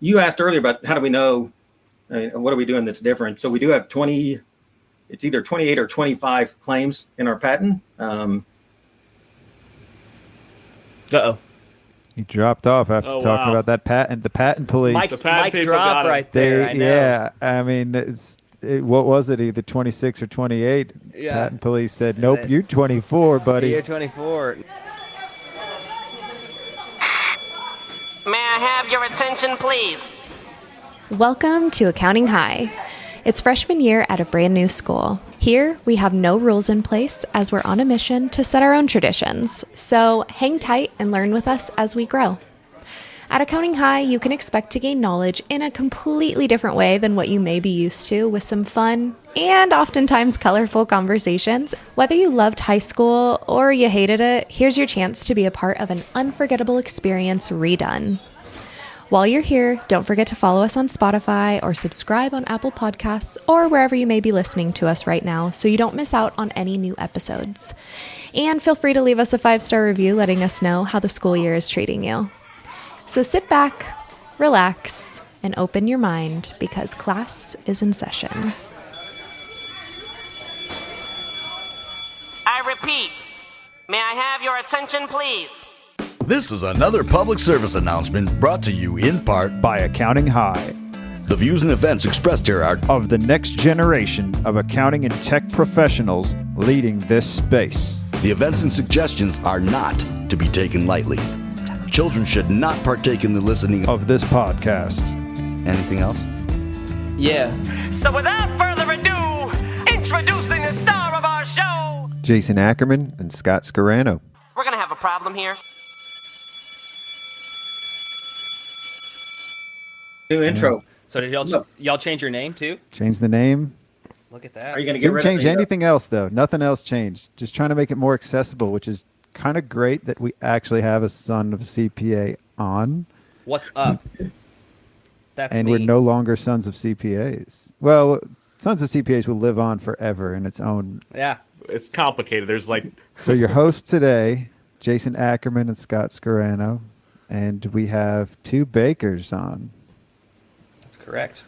You asked earlier about how do we know, what are we doing that's different? So we do have it's either 28 or 25 claims in our patent. Uh-oh. He dropped off after talking about that patent. The patent police. Mic drop right there. I know. Yeah, I mean, what was it? Either 26 or 28. Yeah. Patent police said, "Nope, you're 24, buddy." You're 24. May I have your attention, please? Welcome to Accounting High. It's freshman year at a brand new school. Here, we have no rules in place as we're on a mission to set our own traditions. So hang tight and learn with us as we grow. At Accounting High, you can expect to gain knowledge in a completely different way than what you may be used to, with some fun and oftentimes colorful conversations. Whether you loved high school or you hated it, here's your chance to be a part of an unforgettable experience redone. While you're here, don't forget to follow us on Spotify or subscribe on Apple Podcasts or wherever you may be listening to us right now so you don't miss out on any new episodes. And feel free to leave us a 5-star review letting us know how the school year is treating you. So sit back, relax, and open your mind because class is in session. I repeat, may I have your attention, please? This is another public service announcement brought to you in part by Accounting High. The views and events expressed here are of the next generation of accounting and tech professionals leading this space. The events and suggestions are not to be taken lightly. Children should not partake in the listening of this podcast. Anything else? Yeah. So without further ado, introducing the star of our show, Jason Ackerman and Scott Scarano. We're gonna have a problem here. New intro. So did y'all change your name too? Change the name. Look at that. Are you going to get rid Didn't change of anything else, though. Nothing else changed. Just trying to make it more accessible, which is kind of great that we actually have a son of CPA on. What's up? That's and me. we're no longer sons of CPAs. Well, sons of CPAs will live on forever in its own. Yeah. It's complicated. There's like... So your hosts today, Jason Ackerman and Scott Scarano, and we have two bakers on. Correct.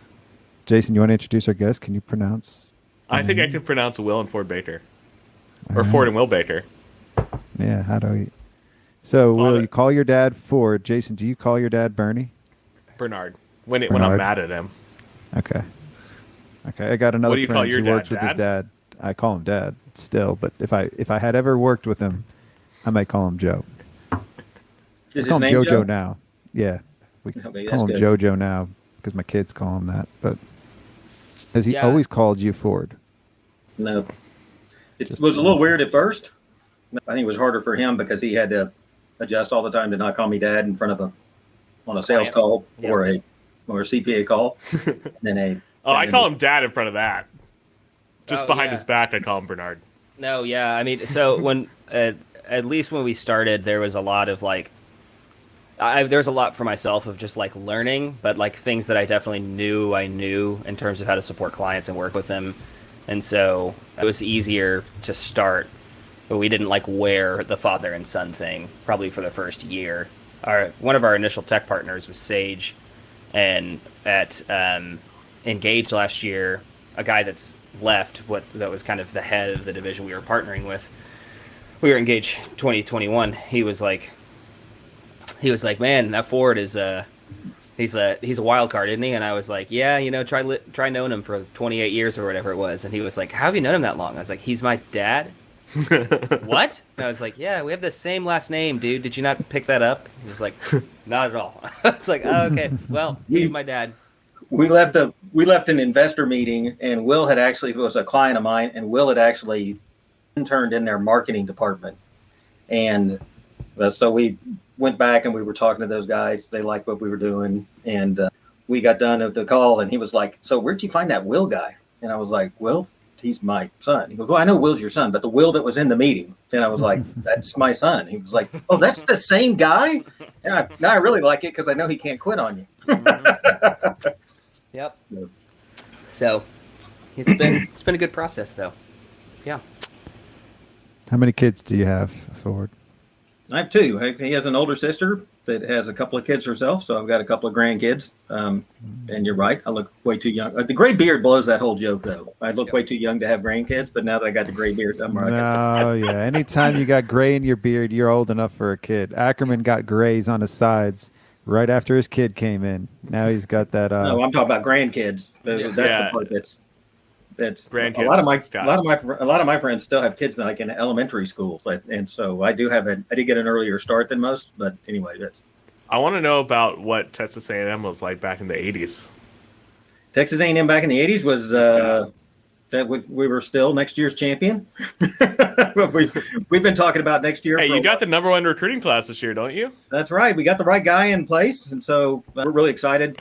Jason, you want to introduce our guest? Can you pronounce? I think I can pronounce Will and Ford Baker. Or Ford and Will Baker. Yeah, how do we? So, Will, you call your dad Ford. Jason, do you call your dad Bernie? Bernard. When I'm mad at him. Okay. I got another What do you friend call your who dad, works with his dad. I call him Dad still, but if I had ever worked with him, I might call him Joe. Is call his him name Jojo now. Yeah. We call him good. Jojo now because my kids call him that. But has he Yeah. always called you Ford? No. It was a little weird at first. I think it was harder for him because he had to adjust all the time to not call me Dad in front of on a sales call or a CPA call. I call him Dad in front of that. Just behind yeah. his back, I call him Bernard. No, yeah. I mean, so when at least when we started, there was a lot of like, there's a lot for myself of just like learning, but like things that I definitely knew in terms of how to support clients and work with them. And so it was easier to start, but we didn't like wear the father and son thing probably for the first year. One of our initial tech partners was Sage, and at Engage last year, a guy that's left that was kind of the head of the division we were partnering with. We were Engage 2021. He was like, man, that Ford is he's a wild card, isn't he? And I was like, yeah, try knowing him for 28 years or whatever it was. And he was like, how have you known him that long? I was like, he's my dad. What? And I was like, yeah, we have the same last name, dude. Did you not pick that up? He was like, not at all. I was like, oh, okay, well, he's my dad. We left an investor meeting, and Will had actually, it was a client of mine, and Will had actually interned in their marketing department. And so we went back and we were talking to those guys. They liked what we were doing. And we got done with the call, and he was like, so where'd you find that Will guy? And I was like, Will, he's my son. He goes, well, I know Will's your son, but the Will that was in the meeting. And I was like, that's my son. He was like, oh, that's the same guy? Yeah, now I really like it because I know he can't quit on you. Yep. So it's been a good process, though. Yeah. How many kids do you have, Ford? I have two. He has an older sister that has a couple of kids herself, so I've got a couple of grandkids. And you're right, I look way too young. The gray beard blows that whole joke, though. I look way too young to have grandkids, but now that I got the gray beard, I'm right. No, yeah. Anytime you got gray in your beard, you're old enough for a kid. Ackerman got grays on his sides right after his kid came in. Now he's got that. No, I'm talking about grandkids. That's Yeah. the part that's Grandkids, a lot Scott. of my friends still have kids like in elementary school, and so I did get an earlier start than most. But anyway, I want to know about what Texas A&M was like back in the 80s. Texas A&M back in the 80s was that we were still next year's champion. We've been talking about next year. Hey, you got the #1 recruiting class this year, don't you? That's right. We got the right guy in place, and so we're really excited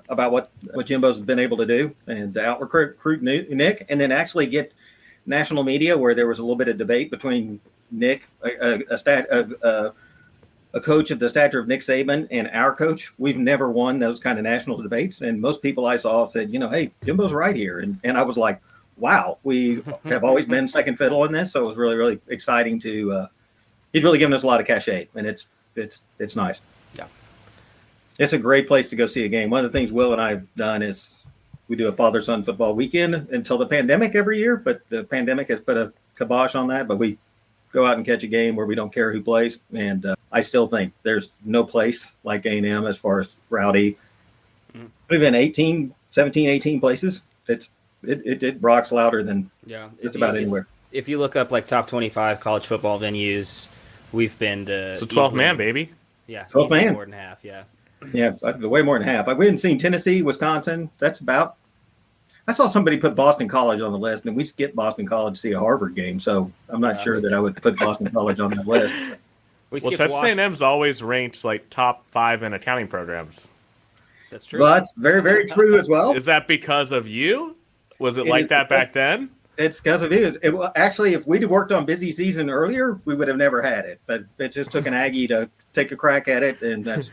about what Jimbo's been able to do and to out-recruit Nick, and then actually get national media where there was a little bit of debate between Nick, a coach of the stature of Nick Saban, and our coach. We've never won those kind of national debates, and most people I saw said, hey, Jimbo's right here, and I was like, wow, we have always been second fiddle in this, so it was really, really exciting to. He's really given us a lot of cachet, and it's nice. Yeah, it's a great place to go see a game. One of the things Will and I have done is we do a father-son football weekend until the pandemic every year, but the pandemic has put a kibosh on that. But we go out and catch a game where we don't care who plays, and I still think there's no place like A&M as far as rowdy. We've been 17, 18 places. It rocks louder than just about anywhere. If you look up like top 25 college football venues, we've been to. So 12 man, baby. Yeah, 12 man. More than half. Yeah. Yeah, way more than half. We haven't seen Tennessee, Wisconsin. That's about. I saw somebody put Boston College on the list, and we skipped Boston College to see a Harvard game. So I'm not sure that I would put Boston College on that list. Well, Texas A&M's always ranked like top 5 in accounting programs. That's true. But very, very true as well. Is that because of you? Was it like that back then? It's because of it. Actually, if we'd worked on busy season earlier, we would have never had it. But it just took an Aggie to take a crack at it, and that's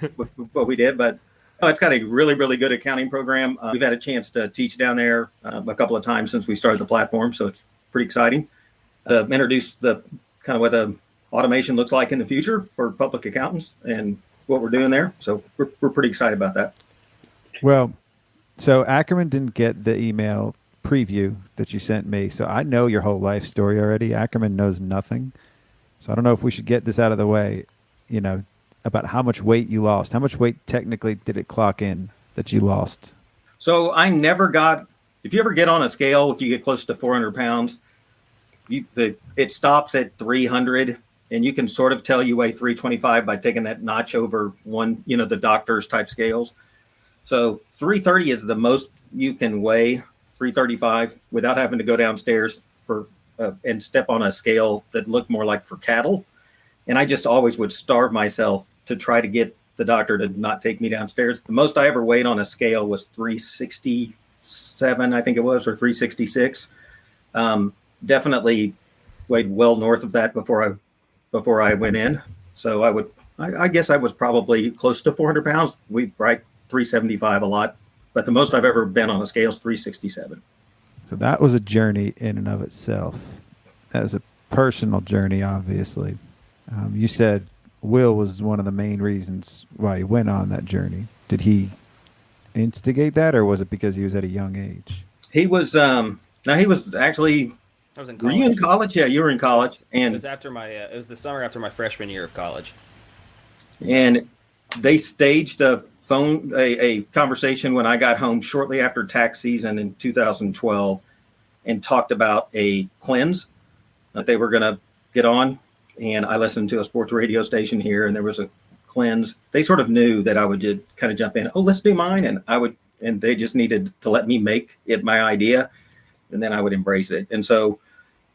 what we did. But it's got a really, really good accounting program. We've had a chance to teach down there a couple of times since we started the platform, so it's pretty exciting. Introduce the kind of what the automation looks like in the future for public accountants and what we're doing there. So we're pretty excited about that. Well, so Ackerman didn't get the email preview that you sent me, so I know your whole life story already. Ackerman knows nothing, so I don't know if we should get this out of the way, about how much weight you lost. How much weight technically did it clock in that you lost? So I never got, if you ever get on a scale, if you get close to 400 pounds, it stops at 300, and you can sort of tell you weigh 325 by taking that notch over one, the doctor's type scales. So 330 is the most you can weigh, 335, without having to go downstairs and step on a scale that looked more like for cattle. And I just always would starve myself to try to get the doctor to not take me downstairs. The most I ever weighed on a scale was 367, I think it was, or 366. Definitely weighed well north of that before I went in. So I guess I was probably close to 400 pounds. We right 375 a lot, but the most I've ever been on a scale is 367. So that was a journey in and of itself. As a personal journey, obviously. You said Will was one of the main reasons why he went on that journey. Did he instigate that, or was it because he was at a young age? He was. He was actually. I was in college. Were you in college? Yeah, you were in college, and it was after my. It was the summer after my freshman year of college. And they staged a conversation when I got home shortly after tax season in 2012, and talked about a cleanse that they were going to get on. And I listened to a sports radio station here, and there was a cleanse. They sort of knew that I would just kind of jump in. Oh, let's do mine, and they just needed to let me make it my idea, and then I would embrace it. And so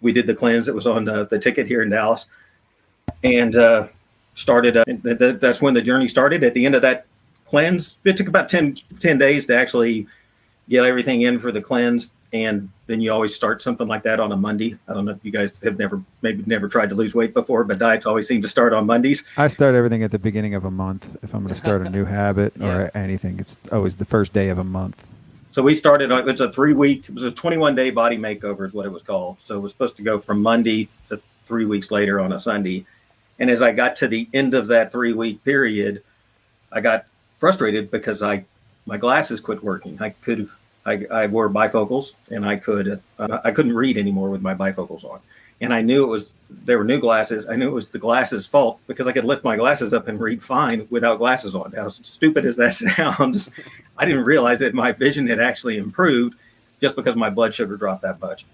we did the cleanse. It was on the ticket here in Dallas, and started. That's when the journey started. At the end of that cleanse, it took about 10 days to actually get everything in for the cleanse. And then you always start something like that on a Monday. I don't know if you guys have never tried to lose weight before, but diets always seem to start on Mondays. I start everything at the beginning of a month. If I'm going to start a new habit or anything, it's always the first day of a month. So we started, it's a 3-week, it was a 21-day body makeover is what it was called. So it was supposed to go from Monday to 3 weeks later on a Sunday. And as I got to the end of that 3-week period, I got frustrated because my glasses quit working. I wore bifocals, and I couldn't read anymore with my bifocals on. And I knew there were new glasses. I knew it was the glasses' fault because I could lift my glasses up and read fine without glasses on. As stupid as that sounds, I didn't realize that my vision had actually improved just because my blood sugar dropped that much.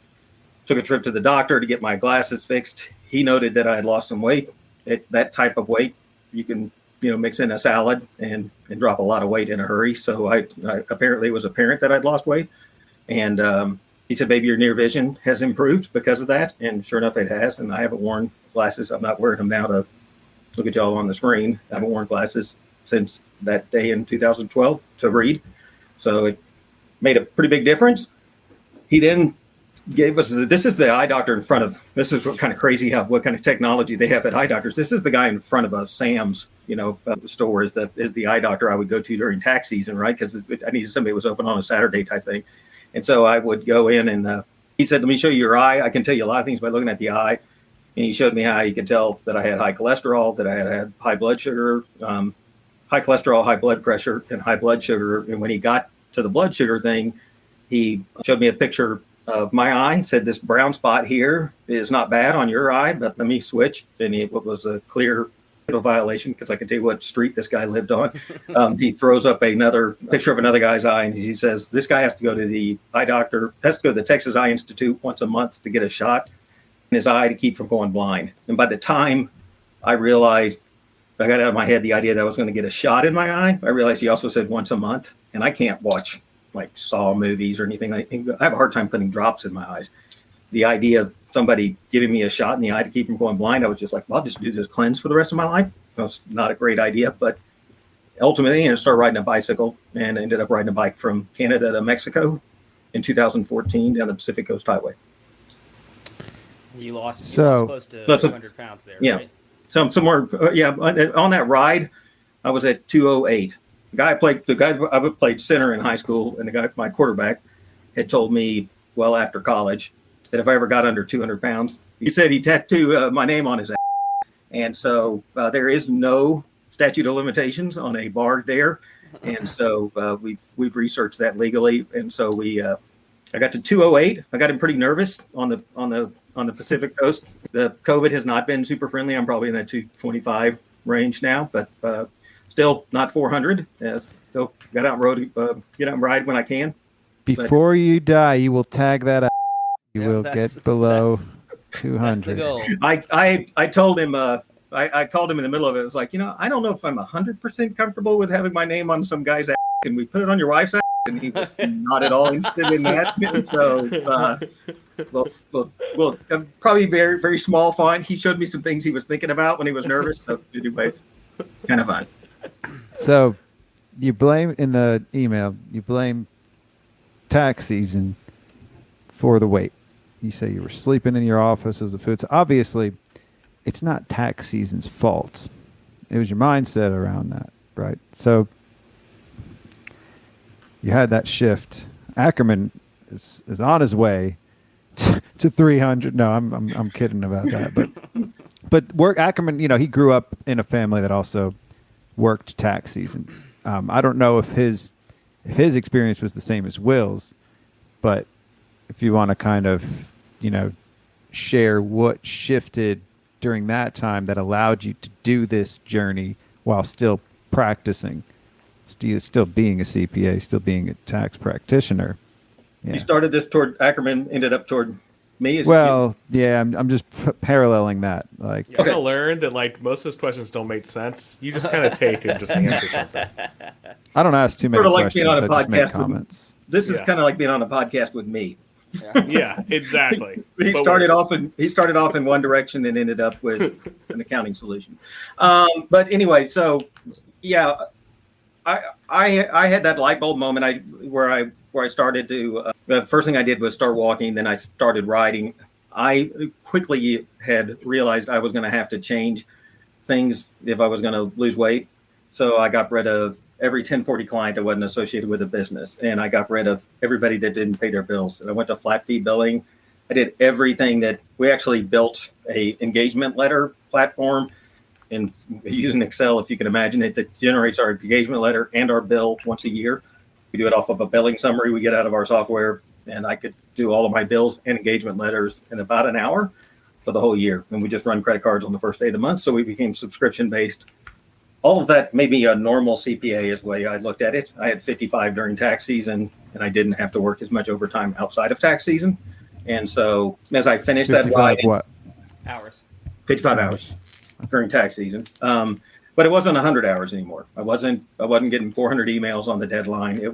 Took a trip to the doctor to get my glasses fixed. He noted that I had lost some weight. That type of weight, you can mix in a salad and drop a lot of weight in a hurry. So I apparently it was apparent that I'd lost weight. And he said, maybe your near vision has improved because of that. And sure enough, it has. And I haven't worn glasses. I'm not wearing them now to look at y'all on the screen. I haven't worn glasses since that day in 2012 to read. So it made a pretty big difference. He then gave us, this is the eye doctor in front of, this is what kind of crazy what kind of technology they have at eye doctors. This is the guy in front of us, Sam's, store is the eye doctor I would go to during tax season, right? Because I needed somebody who was open on a Saturday type thing. And so I would go in and he said, let me show you your eye. I can tell you a lot of things by looking at the eye. And he showed me how you could tell that I had high cholesterol, that I had high blood sugar, high cholesterol, high blood pressure, and high blood sugar. And when he got to the blood sugar thing, he showed me a picture of my eye, said this brown spot here is not bad on your eye, but let me switch. And it was a clear violation because I can tell you what street this guy lived on. He throws up another picture of another guy's eye, and he says this guy has to go to the eye doctor, has to go to the Texas Eye Institute once a month to get a shot in his eye to keep from going blind. And by the time I realized, I got out of my head the idea that I was going to get a shot in my eye, I realized he also said once a month, and I can't watch like Saw movies or anything. I have a hard time putting drops in my eyes. The idea of somebody giving me a shot in the eye to keep from going blind, I was just like, well, I'll just do this cleanse for the rest of my life. It was not a great idea, but ultimately I started riding a bicycle and ended up riding a bike from Canada to Mexico in 2014 down the Pacific Coast Highway. You lost close to 200 pounds there, yeah. Right? Somewhere, on that ride, I was at 208. The guy I played center in high school, and the guy, my quarterback, had told me well after college that if I ever got under 200 pounds, he said he'd tattoo my name on his ass. And so there is no statute of limitations on a bar dare. And so we've researched that legally. And so I got to 208. I got him pretty nervous on the Pacific Coast. The COVID has not been super friendly. I'm probably in that 225 range now, but still not 400. Still got out and ride when I can. Before you die, you will tag that out. You will get below 200. That's the goal. I told him, I called him in the middle of it. I was like, I don't know if I'm 100% comfortable with having my name on some guy's ass. Can we put it on your wife's ass? And he was not at all interested in that. And so, well, probably very, very small font. He showed me some things he was thinking about when he was nervous. So anyway, kind of fun. So you blame in the email, you blame tax season for the weight. You say you were sleeping in your office, it was the food. So obviously, it's not tax season's fault. It was your mindset around that, right? So you had that shift. Ackerman is on his way to 300. No, I'm kidding about that. But Ackerman, he grew up in a family that also worked tax season. I don't know if his experience was the same as Will's, but if you want to kind of, share what shifted during that time that allowed you to do this journey while still practicing, still being a CPA, still being a tax practitioner. Yeah. You started this toward Ackerman, ended up toward me. I'm just paralleling that. Like, you kind of learned that most of those questions don't make sense. You just kind of take and just answer something. I don't ask too many questions. Like being on a podcast. Just make comments. This is kind of like being on a podcast with me. Yeah, exactly. He started off in one direction and ended up with an accounting solution. But anyway, so yeah, I had that light bulb moment where I started to. The first thing I did was start walking. Then I started riding. I quickly had realized I was going to have to change things if I was going to lose weight. So I got rid of every 1040 client that wasn't associated with a business. And I got rid of everybody that didn't pay their bills. And I went to flat fee billing. I did everything that we actually built a engagement letter platform and using Excel, if you can imagine it, that generates our engagement letter and our bill once a year. We do it off of a billing summary we get out of our software, and I could do all of my bills and engagement letters in about an hour for the whole year. And we just run credit cards on the first day of the month. So we became subscription based. All of that made me a normal CPA is the way I looked at it. I had 55 during tax season, and I didn't have to work as much overtime outside of tax season. And so as I finished that 55 ride, what? Hours. 55 hours during tax season. But it wasn't 100 hours anymore. I wasn't getting 400 emails on the deadline.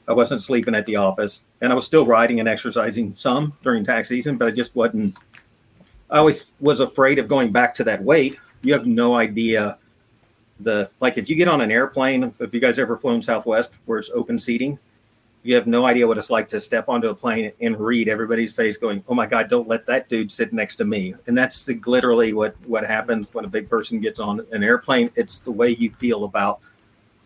I wasn't sleeping at the office, and I was still riding and exercising some during tax season, but I just wasn't. I always was afraid of going back to that weight. You have no idea if you get on an airplane, if you guys ever flown Southwest where it's open seating, you have no idea what it's like to step onto a plane and read everybody's face going, oh my God, don't let that dude sit next to me. And that's literally what happens when a big person gets on an airplane. It's the way you feel about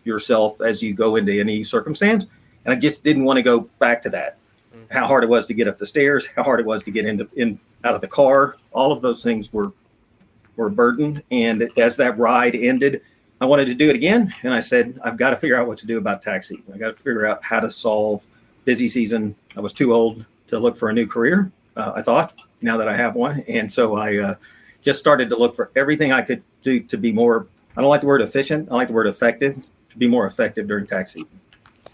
yourself as you go into any circumstance. And I just didn't want to go back to that. How hard it was to get up the stairs, how hard it was to get out of the car. All of those things were a burden. And as that ride ended, I wanted to do it again. And I said, I've got to figure out what to do about tax season. I got to figure out how to solve busy season. I was too old to look for a new career, I thought, now that I have one. And so I just started to look for everything I could do to be more, I don't like the word efficient, I like the word effective, to be more effective during tax season.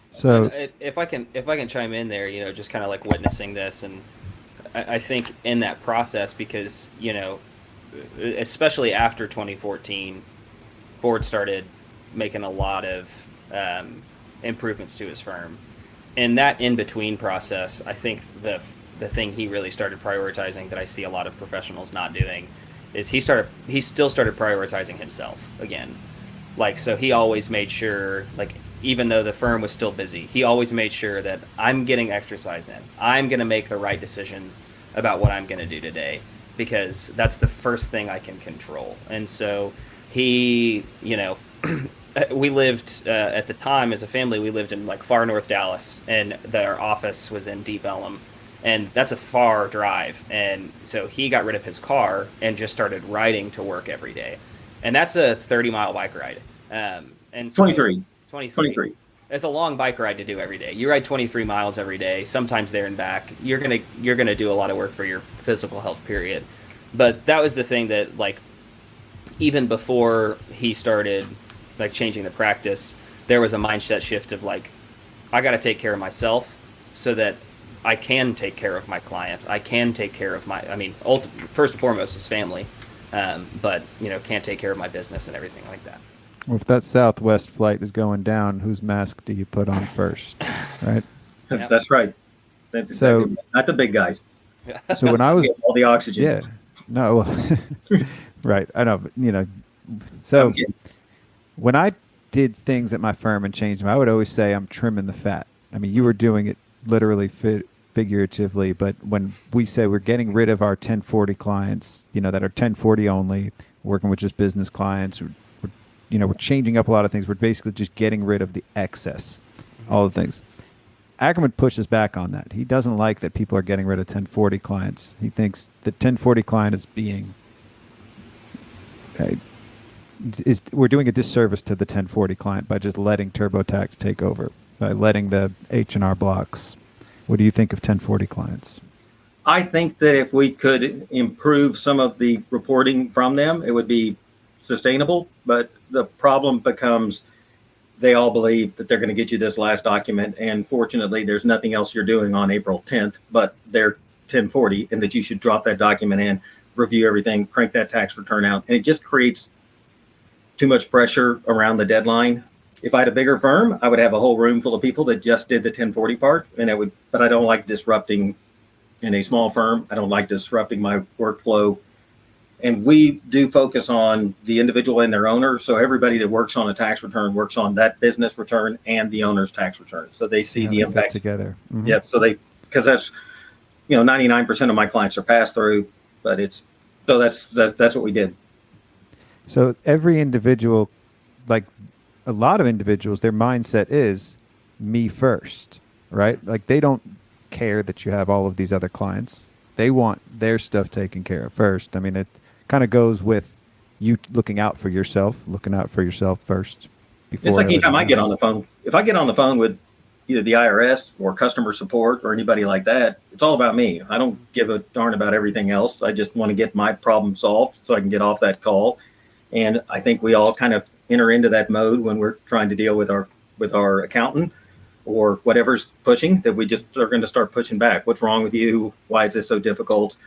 So if I can chime in there, just kind of like witnessing this, and I think in that process, because, especially after 2014, Ford started making a lot of improvements to his firm. In that in-between process, I think the thing he really started prioritizing that I see a lot of professionals not doing is he still started prioritizing himself again. So he always made sure, even though the firm was still busy, he always made sure that I'm getting exercise in. I'm going to make the right decisions about what I'm going to do today, because that's the first thing I can control. And so he, we lived at the time as a family, we lived in far north Dallas, and our office was in Deep Ellum, and that's a far drive. And so he got rid of his car and just started riding to work every day. And that's a 30-mile bike ride. And so 23. It's a long bike ride to do every day. You ride 23 miles every day, sometimes there and back. You're gonna do a lot of work for your physical health, period. But that was the thing that, even before he started changing the practice, there was a mindset shift of I got to take care of myself so that I can take care of my clients. I can take care of first and foremost his family, but can't take care of my business and everything like that. Well, if that Southwest flight is going down, whose mask do you put on first? Right? Yep. That's right. That's exactly not the big guys. So when I was all the oxygen. Yeah. No. Right. I know. But, so when I did things at my firm and changed them, I would always say I'm trimming the fat. I mean, you were doing it literally figuratively, but when we say we're getting rid of our 1040 clients, that are 1040 only, working with just business clients, we're changing up a lot of things. We're basically just getting rid of the excess, all the things. Ackerman pushes back on that. He doesn't like that people are getting rid of 1040 clients. He thinks the 1040 client is being we're doing a disservice to the 1040 client by just letting TurboTax take over, by letting the H&R blocks. What do you think of 1040 clients? I think that if we could improve some of the reporting from them, it would be sustainable. But the problem becomes they all believe that they're going to get you this last document. And fortunately, there's nothing else you're doing on April 10th, but they're 1040, and that you should drop that document in, review everything, crank that tax return out. And it just creates too much pressure around the deadline. If I had a bigger firm, I would have a whole room full of people that just did the 1040 part. And but I don't like disrupting in a small firm. I don't like disrupting my workflow. And we do focus on the individual and their owner. So everybody that works on a tax return works on that business return and the owner's tax return. So they see the impact together. Mm-hmm. Yeah. So because that's, 99% of my clients are pass through, but that's what we did. So every individual, a lot of individuals, their mindset is me first, right? They don't care that you have all of these other clients. They want their stuff taken care of first. I mean, it kind of goes with you looking out for yourself first. Before It's like anytime I everything get else. on the phone, if I get on the phone with either the IRS or customer support or anybody like that, it's all about me. I don't give a darn about everything else. I just want to get my problem solved so I can get off that call. And I think we all kind of enter into that mode when we're trying to deal with our accountant or whatever's pushing, that we just are going to start pushing back. What's wrong with you? Why is this so difficult?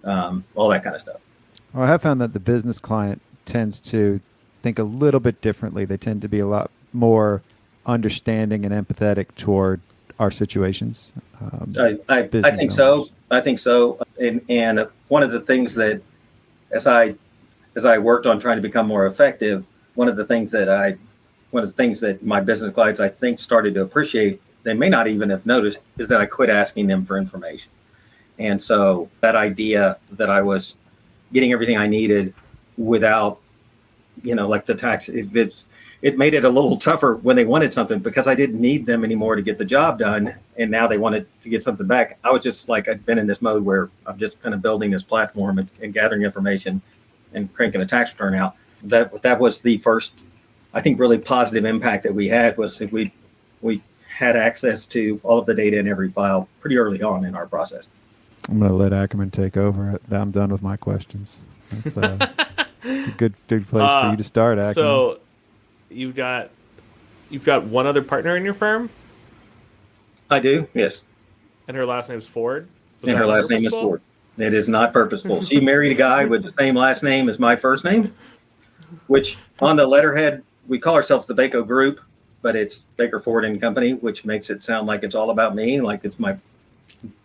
All that kind of stuff. Well, I have found that the business client tends to think a little bit differently. They tend to be a lot more understanding and empathetic toward our situations. I Business think so. owners. I think so. And one of the things that, as I worked on trying to become more effective, one of the things that my business clients, I think, started to appreciate, they may not even have noticed, is that I quit asking them for information. And so that idea that I was getting everything I needed without, like the tax, it made it a little tougher when they wanted something, because I didn't need them anymore to get the job done. And now they wanted to get something back. I was just like, I'd been in this mode where I'm just kind of building this platform and gathering information and cranking a tax return out. That was the first, I think, really positive impact that we had, was that we had access to all of the data in every file pretty early on in our process. I'm going to let Ackerman take over. I'm done with my questions. It's a good place for you to start, Ackerman. So you've got one other partner in your firm, I do, yes. and her last name is Ford. And her last name is purposeful? Ford. It is not purposeful. She married a guy with the same last name as my first name, which on the letterhead, we call ourselves the Baco Group, but it's Baker Ford and Company, which makes it sound like it's all about me, like it's my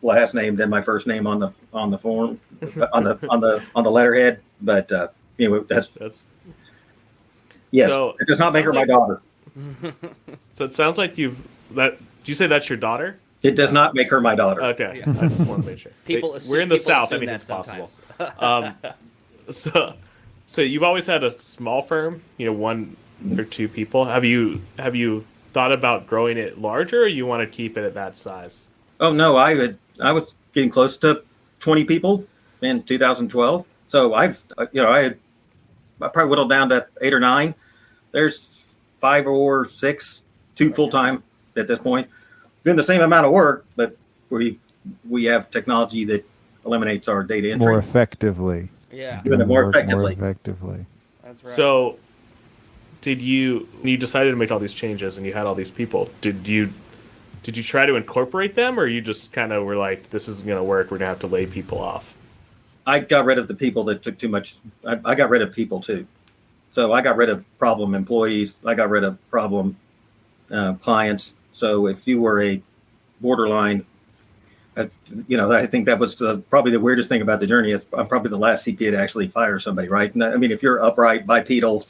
last name, then my first name on the form, on the letterhead. But that's yes, So, it does not make her sounds my daughter. So it sounds like did you say that's your daughter? It does not make her my daughter. Okay, I just want to make sure. We're in the South, anything's possible. So you've always had a small firm, one or two people. Have you thought about growing it larger, or you want to keep it at that size? Oh no, I was getting close to 20 people in 2012. So I probably whittled down to 8 or 9. There's 5 or 6, 2 full-time at this point. Doing the same amount of work, but we have technology that eliminates our data entry. More effectively. Yeah, Doing it more Work effectively. that's right. So when you decided to make all these changes and you had all these people, did you try to incorporate them, or you just kind of were like, this isn't going to work, we're going to have to lay people off? I got rid of the people that took too much. I got rid of people too. So I got rid of problem employees. I got rid of problem clients. So if you were a borderline, I think that was probably the weirdest thing about the journey. I'm probably the last CPA to actually fire somebody, right? I mean, if you're upright, bipedal,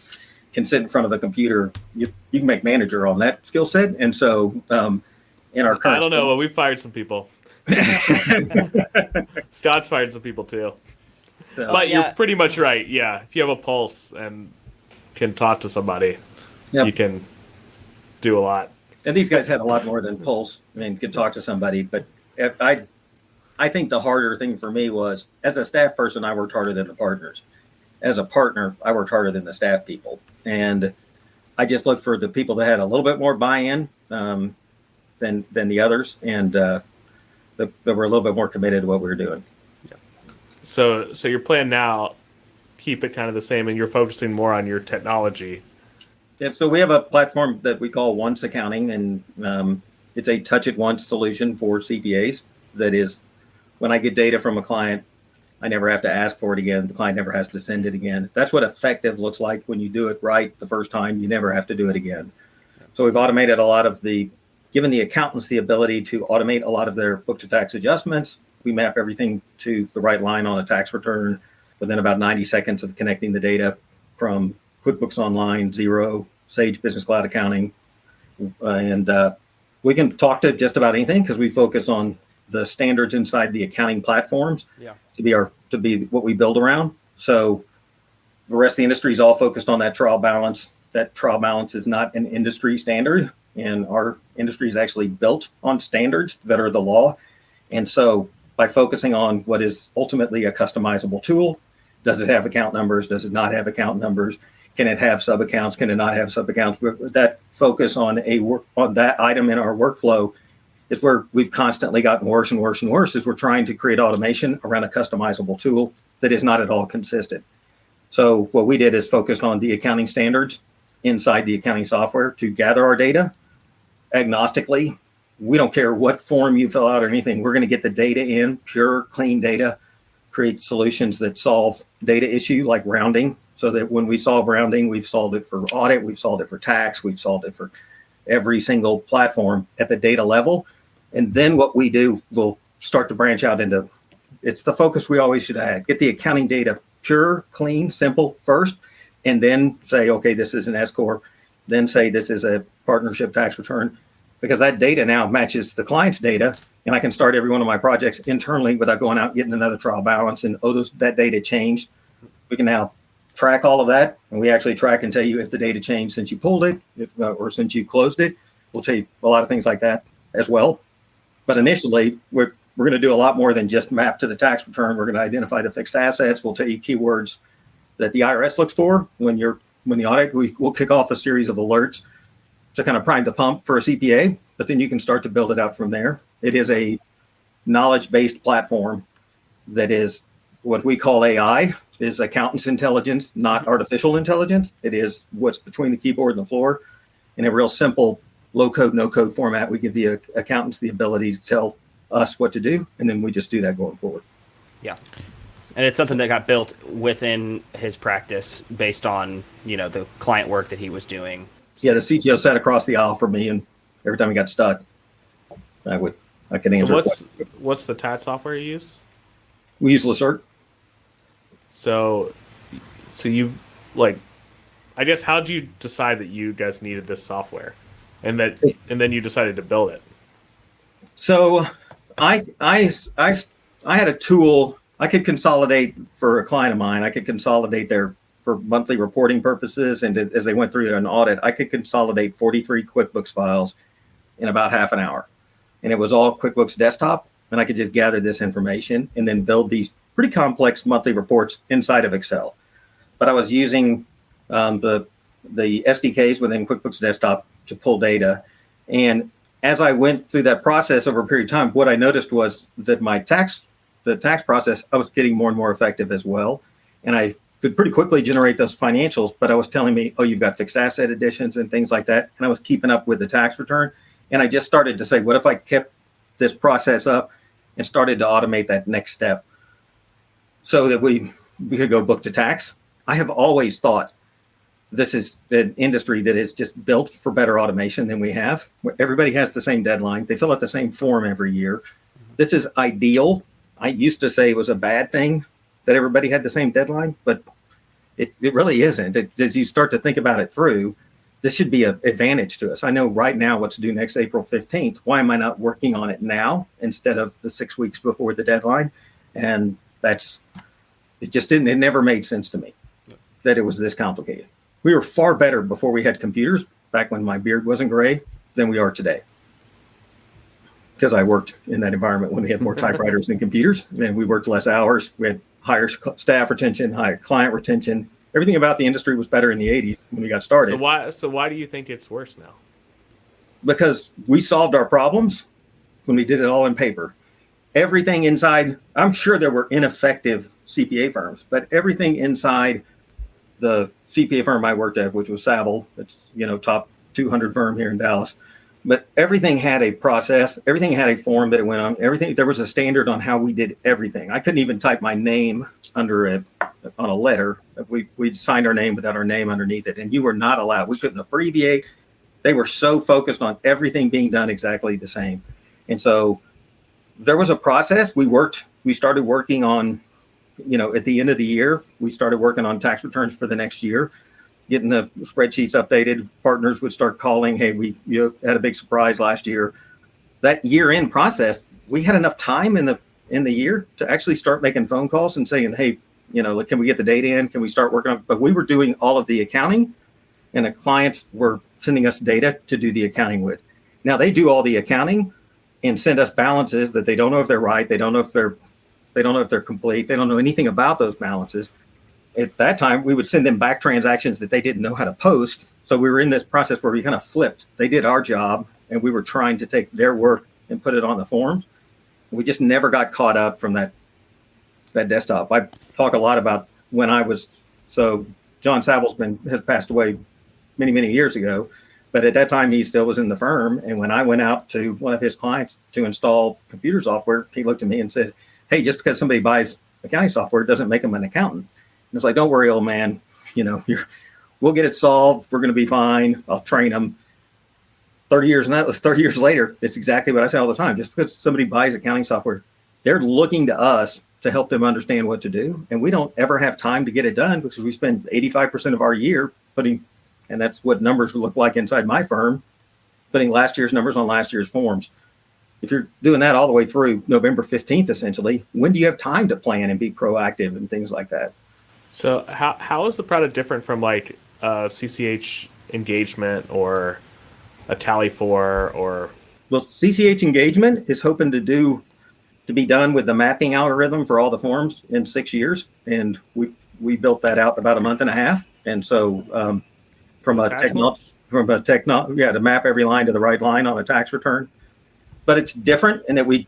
can sit in front of a computer, you can make manager on that skill set. And so in our current, I don't know. Well, we fired some people. Scott's fired some people too. So, But yeah. you're pretty much right. Yeah, if you have a pulse and can talk to somebody, Yep. you can do a lot. and these guys had a lot more than pulse and could talk to somebody. But I think the harder thing for me was, as a staff person, I worked harder than the partners. As a partner, I worked harder than the staff people. And I just looked for the people that had a little bit more buy-in than the others, and that were a little bit more committed to what we were doing. So your plan now, keep it kind of the same, and you're focusing more on your technology. And so we have a platform that we call Once Accounting, and it's a touch it once solution for CPAs. That is, when I get data from a client, I never have to ask for it again. The client never has to send it again. That's what effective looks like when you do it right the first time. You never have to do it again. So we've automated a lot of given the accountants the ability to automate a lot of their book to tax adjustments. We map everything to the right line on a tax return within about 90 seconds of connecting the data from QuickBooks Online, Xero, Sage Business Cloud Accounting. And we can talk to just about anything because we focus on the standards inside the accounting platforms to be what we build around. So the rest of the industry is all focused on that trial balance. That trial balance is not an industry standard, and our industry is actually built on standards that are the law. And so by focusing on what is ultimately a customizable tool Does it have account numbers? Does it not have account numbers? Can it have sub accounts? Can it not have sub accounts? That focus on on that item in our workflow is where we've constantly gotten worse and worse and worse as we're trying to create automation around a customizable tool that is not at all consistent. So what we did is focused on the accounting standards inside the accounting software to gather our data agnostically. We don't care what form you fill out or anything. We're going to get the data in, pure, clean data, create solutions that solve data issue like rounding, so that when we solve rounding, we've solved it for audit, we've solved it for tax, we've solved it for every single platform at the data level. And then what we do, we'll start to branch out into, it's the focus we always should have. Get the accounting data pure, clean, simple first, and then say, okay, this is an S corp, then say this is a partnership tax return, because that data now matches the client's data, and I can start every one of my projects internally without going out and getting another trial balance. And that data changed. We can now track all of that, and we actually track and tell you if the data changed since you pulled it, or since you closed it. We'll tell you a lot of things like that as well. But initially, we're going to do a lot more than just map to the tax return. We're going to identify the fixed assets. We'll tell you keywords that the IRS looks for when the audit. We'll kick off a series of alerts to kind of prime the pump for a CPA, but then you can start to build it out from there. It is a knowledge-based platform that is what we call AI, is accountant's intelligence, not artificial intelligence. It is what's between the keyboard and the floor. In a real simple, low-code, no-code format, we give the accountants the ability to tell us what to do, and then we just do that going forward. Yeah. And it's something that got built within his practice based on, the client work that he was doing. Yeah, the CTO sat across the aisle from me, and every time he got stuck, I could answer. So what's the tax software you use? We use Lacert. So you I guess, how'd you decide that you guys needed this software, and then you decided to build it? So I had a tool I could consolidate for a client of mine. I could consolidate for monthly reporting purposes, and as they went through an audit, I could consolidate 43 QuickBooks files in about half an hour, and it was all QuickBooks desktop, and I could just gather this information and then build these pretty complex monthly reports inside of Excel. But I was using the SDKs within QuickBooks Desktop to pull data. And as I went through that process over a period of time, what I noticed was that the tax process, I was getting more and more effective as well. And I could pretty quickly generate those financials, but I was telling me, oh, you've got fixed asset additions and things like that. And I was keeping up with the tax return. And I just started to say, what if I kept this process up and started to automate that next step so that we could go book to tax? I have always thought this is an industry that is just built for better automation than we have. Everybody has the same deadline. They fill out the same form every year. This is ideal. I used to say it was a bad thing that everybody had the same deadline, but it really isn't. As you start to think about it through, this should be an advantage to us. I know right now what's due next April 15th. Why am I not working on it now instead of the 6 weeks before the deadline? And it never made sense to me that it was this complicated. We were far better before we had computers, back when my beard wasn't gray, than we are today. Because I worked in that environment when we had more typewriters than computers, and we worked less hours. We had higher staff retention, higher client retention. Everything about the industry was better in the 80s when we got started. So why do you think it's worse now? Because we solved our problems when we did it all in paper. Everything inside, I'm sure there were ineffective CPA firms, but everything inside the CPA firm I worked at, which was Saville, it's top 200 firm here in Dallas. But everything had a process. Everything had a form that it went on. There was a standard on how we did everything. I couldn't even type my name on a letter. We signed our name without our name underneath it, and you were not allowed. We couldn't abbreviate. They were so focused on everything being done exactly the same. And so there was a process. We started working on, at the end of the year, we started working on tax returns for the next year, getting the spreadsheets updated. Partners would start calling, hey, you had a big surprise last year. That year-end process, we had enough time in the year to actually start making phone calls and saying, hey, can we get the data in? Can we start working on it? But we were doing all of the accounting, and the clients were sending us data to do the accounting with. Now they do all the accounting and send us balances that they don't know if they're right. They don't know if they're complete. They don't know anything about those balances. at that time, we would send them back transactions that they didn't know how to post. So we were in this process where we kind of flipped. They did our job, and we were trying to take their work and put it on the forms. We just never got caught up from that desktop. I talk a lot about when I was, so John Savills has passed away many, many years ago, but at that time he still was in the firm. And when I went out to one of his clients to install computer software, he looked at me and said, "Hey, just because somebody buys accounting software doesn't make them an accountant." And it's like, "Don't worry, old man, we'll get it solved. We're going to be fine. I'll train them." 30 years later, it's exactly what I say all the time. Just because somebody buys accounting software, they're looking to us to help them understand what to do. And we don't ever have time to get it done because we spend 85% of our year putting, and that's what numbers look like inside my firm, putting last year's numbers on last year's forms. If you're doing that all the way through November 15th, essentially, when do you have time to plan and be proactive and things like that? So how is the product different from like CCH engagement or a Tally 4 or? Well, CCH engagement is hoping to be done with the mapping algorithm for all the forms in 6 years, and we built that out in about a month and a half. And so to map every line to the right line on a tax return. But it's different in that we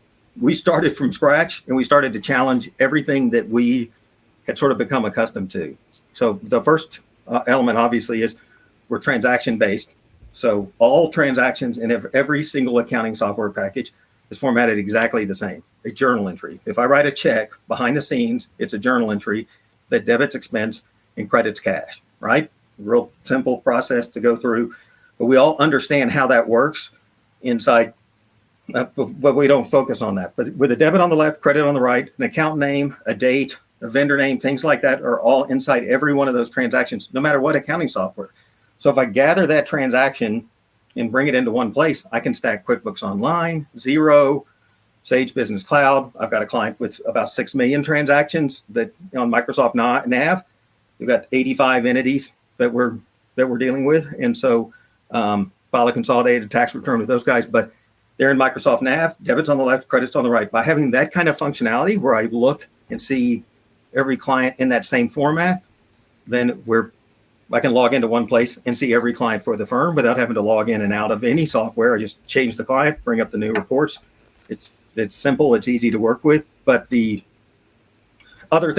started from scratch and we started to challenge everything that we had sort of become accustomed to. So the first element obviously is we're transaction based. So all transactions in every single accounting software package is formatted exactly the same. A journal entry. If I write a check behind the scenes, it's a journal entry that debits expense and credits cash, right? Real simple process to go through, but we all understand how that works inside, but we don't focus on that. But with a debit on the left, credit on the right, an account name, a date, a vendor name, things like that are all inside every one of those transactions, no matter what accounting software. So if I gather that transaction and bring it into one place, I can stack QuickBooks Online, Xero, Sage Business Cloud. I've got a client with about 6 million transactions that on Microsoft Nav. We've got 85 entities that we're dealing with, and so file a consolidated tax return with those guys. But they're in Microsoft Nav, debits on the left, credits on the right. By having that kind of functionality, where I look and see every client in that same format, then I can log into one place and see every client for the firm without having to log in and out of any software. I just change the client, bring up the new reports. It's simple, it's easy to work with. But the other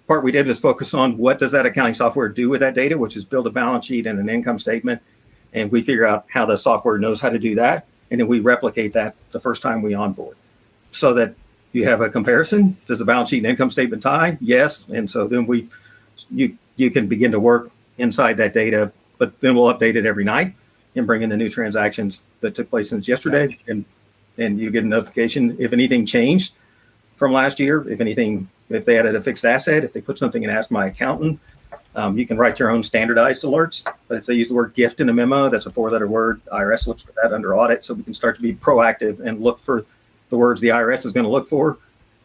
part we did is focus on what does that accounting software do with that data, which is build a balance sheet and an income statement. And we figure out how the software knows how to do that. And then we replicate that the first time we onboard so that you have a comparison. Does the balance sheet and income statement tie? Yes. And so then you can begin to work inside that data, but then we'll update it every night and bring in the new transactions that took place since yesterday. And you get a notification if anything changed from last year, if they added a fixed asset, if they put something in Ask My Accountant. You can write your own standardized alerts, but if they use the word gift in a memo, that's a 4-letter word. IRS looks for that under audit, so we can start to be proactive and look for the words the IRS is going to look for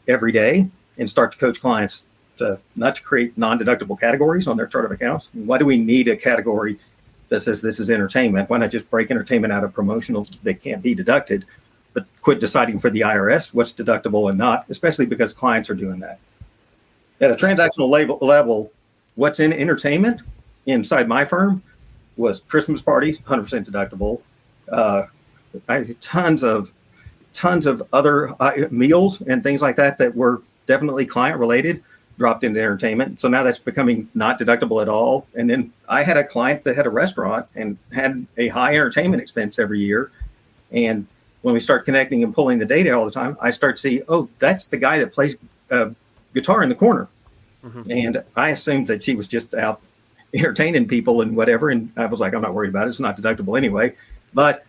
every day and start to coach clients not to create non-deductible categories on their chart of accounts. Why do we need a category that says this is entertainment? Why not just break entertainment out of promotional that can't be deducted, but quit deciding for the IRS what's deductible and not, especially because clients are doing that. At a transactional level, what's in entertainment inside my firm was Christmas parties, 100% deductible. Tons of other meals and things like that were definitely client related, dropped into entertainment. So now that's becoming not deductible at all. And then I had a client that had a restaurant and had a high entertainment expense every year. And when we start connecting and pulling the data all the time, I start to see, oh, that's the guy that plays guitar in the corner. Mm-hmm. And I assumed that she was just out entertaining people and whatever. And I was like, I'm not worried about it. It's not deductible anyway. But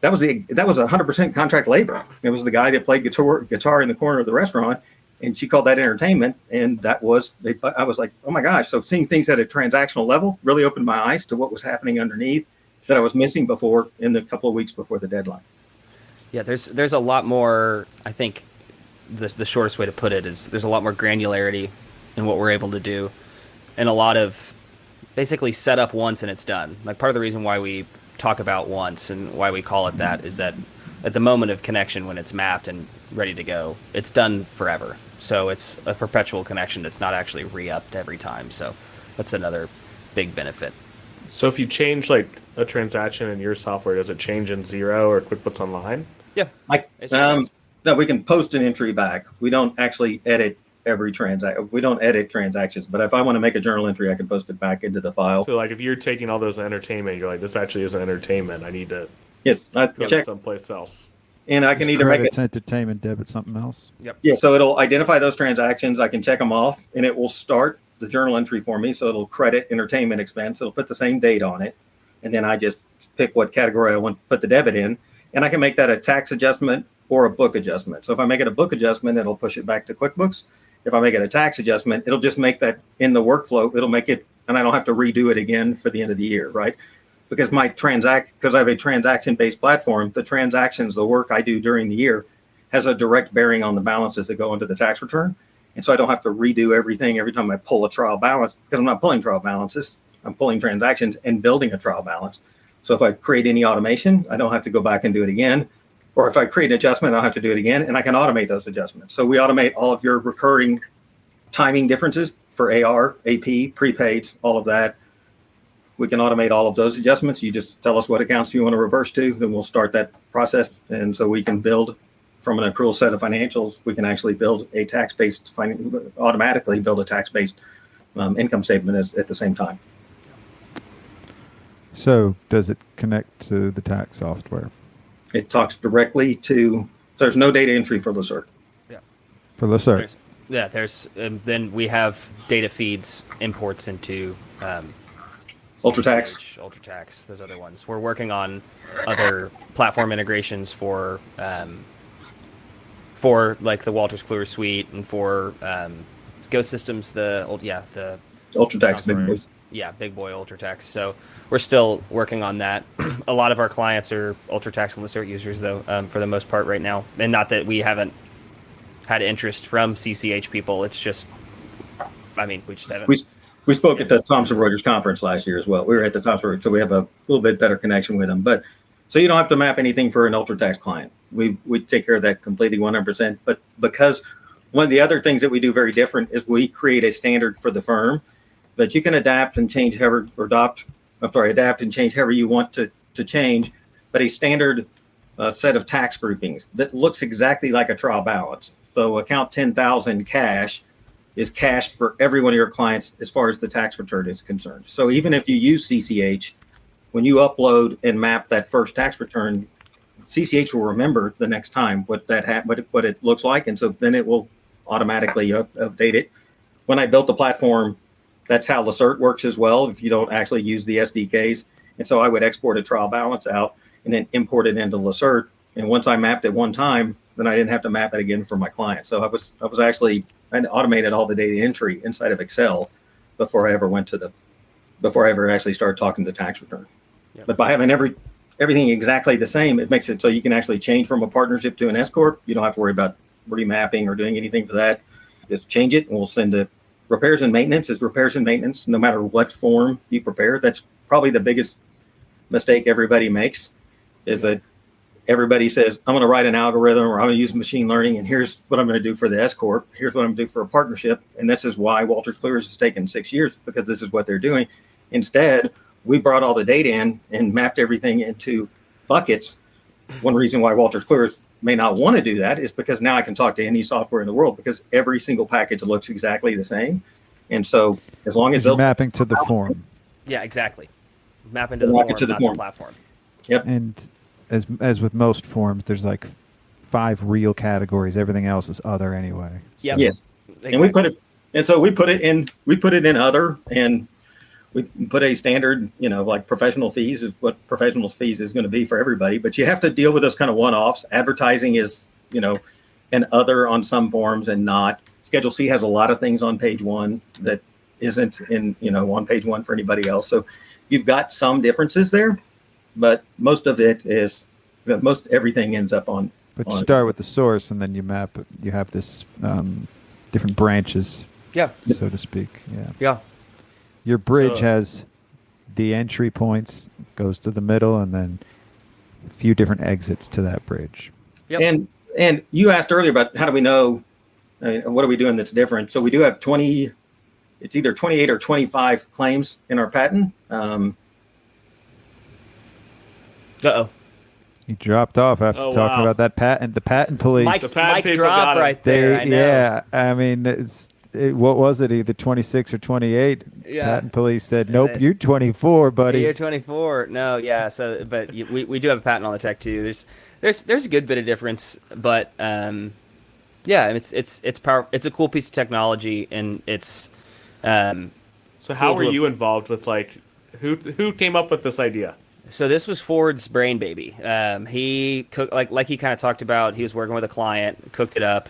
that was 100% contract labor. It was the guy that played guitar in the corner of the restaurant. And she called that entertainment. And I was like, oh my gosh. So seeing things at a transactional level really opened my eyes to what was happening underneath that I was missing before in the couple of weeks before the deadline. Yeah, there's a lot more. I think the shortest way to put it is there's a lot more granularity in what we're able to do, and a lot of basically set up once and it's done. Like part of the reason why we talk about once and why we call it that is that at the moment of connection, when it's mapped and ready to go, it's done forever. So it's a perpetual connection. It's not actually re-upped every time. So that's another big benefit. So if you change like a transaction in your software, does it change in Xero or QuickBooks Online? Yeah. Like, It's just- no, we can post an entry back. We don't actually edit every transaction. We don't edit transactions, but if I want to make a journal entry, I can post it back into the file. So like if you're taking all those entertainment, you're like, this actually isn't entertainment. I need to Yes, I go check, someplace else. and I can either make Credits it. entertainment, debit something else. Yeah, so it'll identify those transactions. I can check them off, and it will start the journal entry for me. So it'll credit entertainment expense. It'll put the same date on it, and then I just pick what category I want to put the debit in, and I can make that a tax adjustment or a book adjustment. So if I make it a book adjustment, it'll push it back to QuickBooks. If I make it a tax adjustment, it'll just make that in the workflow. It'll make it, and I don't have to redo it again for the end of the year, right? Because because I have a transaction-based platform, the transactions, the work I do during the year has a direct bearing on the balances that go into the tax return. And so I don't have to redo everything every time I pull a trial balance, because I'm not pulling trial balances. I'm pulling transactions and building a trial balance. So if I create any automation, I don't have to go back and do it again. Or if I create an adjustment, I don't have to do it again, and I can automate those adjustments. So we automate all of your recurring timing differences for AR, AP, prepaids, all of that. We can automate all of those adjustments. You just tell us what accounts you want to reverse to, then we'll start that process. And so we can build from an accrual set of financials. We can actually build a tax-based, automatically build a tax-based income statement at the same time. So does it connect to the tax software? It talks directly to, there's no data entry for Lacert. For Lacert? Then we have data feeds, imports into UltraTax. CCH, UltraTax, those other ones. We're working on other platform integrations for like the Wolters Kluwer suite and for Go Systems, the UltraTax big boy. Yeah, big boy UltraTax. So we're still working on that. A lot of our clients are UltraTax and Lacert users, though, for the most part right now. And not that we haven't had interest from CCH people. It's just, we just haven't. We spoke at the Thomson Reuters conference last year as well. We were at the Thomson Reuters, so we have a little bit better connection with them. But so you don't have to map anything for an UltraTax client. We take care of that completely 100%. But because one of the other things that we do very different is we create a standard for the firm that you can adapt and change adapt and change however you want to change, but a standard set of tax groupings that looks exactly like a trial balance. So account 10,000 cash is cash for every one of your clients as far as the tax return is concerned. So even if you use CCH, when you upload and map that first tax return, CCH will remember the next time what it looks like, and so then it will automatically update it. When I built the platform, that's how Lacert works as well, if you don't actually use the SDKs. And so I would export a trial balance out and then import it into Lacert. And once I mapped it one time, then I didn't have to map it again for my client. So I automated all the data entry inside of Excel before I ever actually started talking to tax return. Yep. But by having everything exactly the same, it makes it so you can actually change from a partnership to an S corp. You don't have to worry about remapping or doing anything for that. Just change it, and we'll send it. Repairs and maintenance is repairs and maintenance, no matter what form you prepare. That's probably the biggest mistake everybody makes, is that everybody says, I'm going to write an algorithm or I'm going to use machine learning, and here's what I'm going to do for the S corp. Here's what I'm going to do for a partnership. And this is why Wolters Kluwer has taken 6 years, because this is what they're doing. Instead, we brought all the data in and mapped everything into buckets. One reason why Wolters Kluwer may not want to do that is because now I can talk to any software in the world, because every single package looks exactly the same. And so as long as you're mapping to the form. Yeah, exactly. Map into the form, not the platform. Yep. And as with most forms, there's like 5 real categories. Everything else is other anyway. So. Yes. Exactly. And we put it in other, and we put a standard, like professional fees is what professional fees is going to be for everybody. But you have to deal with those kind of one-offs. Advertising is, an other on some forms and not. Schedule C has a lot of things on page 1 that isn't on page 1 for anybody else. So you've got some differences there, but most everything ends up on. But you start with the source, and then you map. You have this different branches. Yeah. So to speak. Yeah. Yeah. Your bridge has the entry points, goes to the middle, and then a few different exits to that bridge. Yep. And you asked earlier about how do we know, what are we doing that's different? So we do have 20, it's either 28 or 25 claims in our patent. Uh-oh. You dropped off after Oh, talking wow. about that patent. The patent police. Mike, The patent Mike people drop got him. right there. I know. Yeah, I mean, what was it? Either 26 or 28. Yeah. Patent police said, "Nope, they- you're 24, buddy." Year 24. No, yeah. So, but we do have a patent on the tech too. There's a good bit of difference, but yeah, it's power. It's a cool piece of technology, and it's So how Cool were to- you involved with like who came up with this idea? So this was Ford's brain baby. He cooked like he kind of talked about. He was working with a client, cooked it up.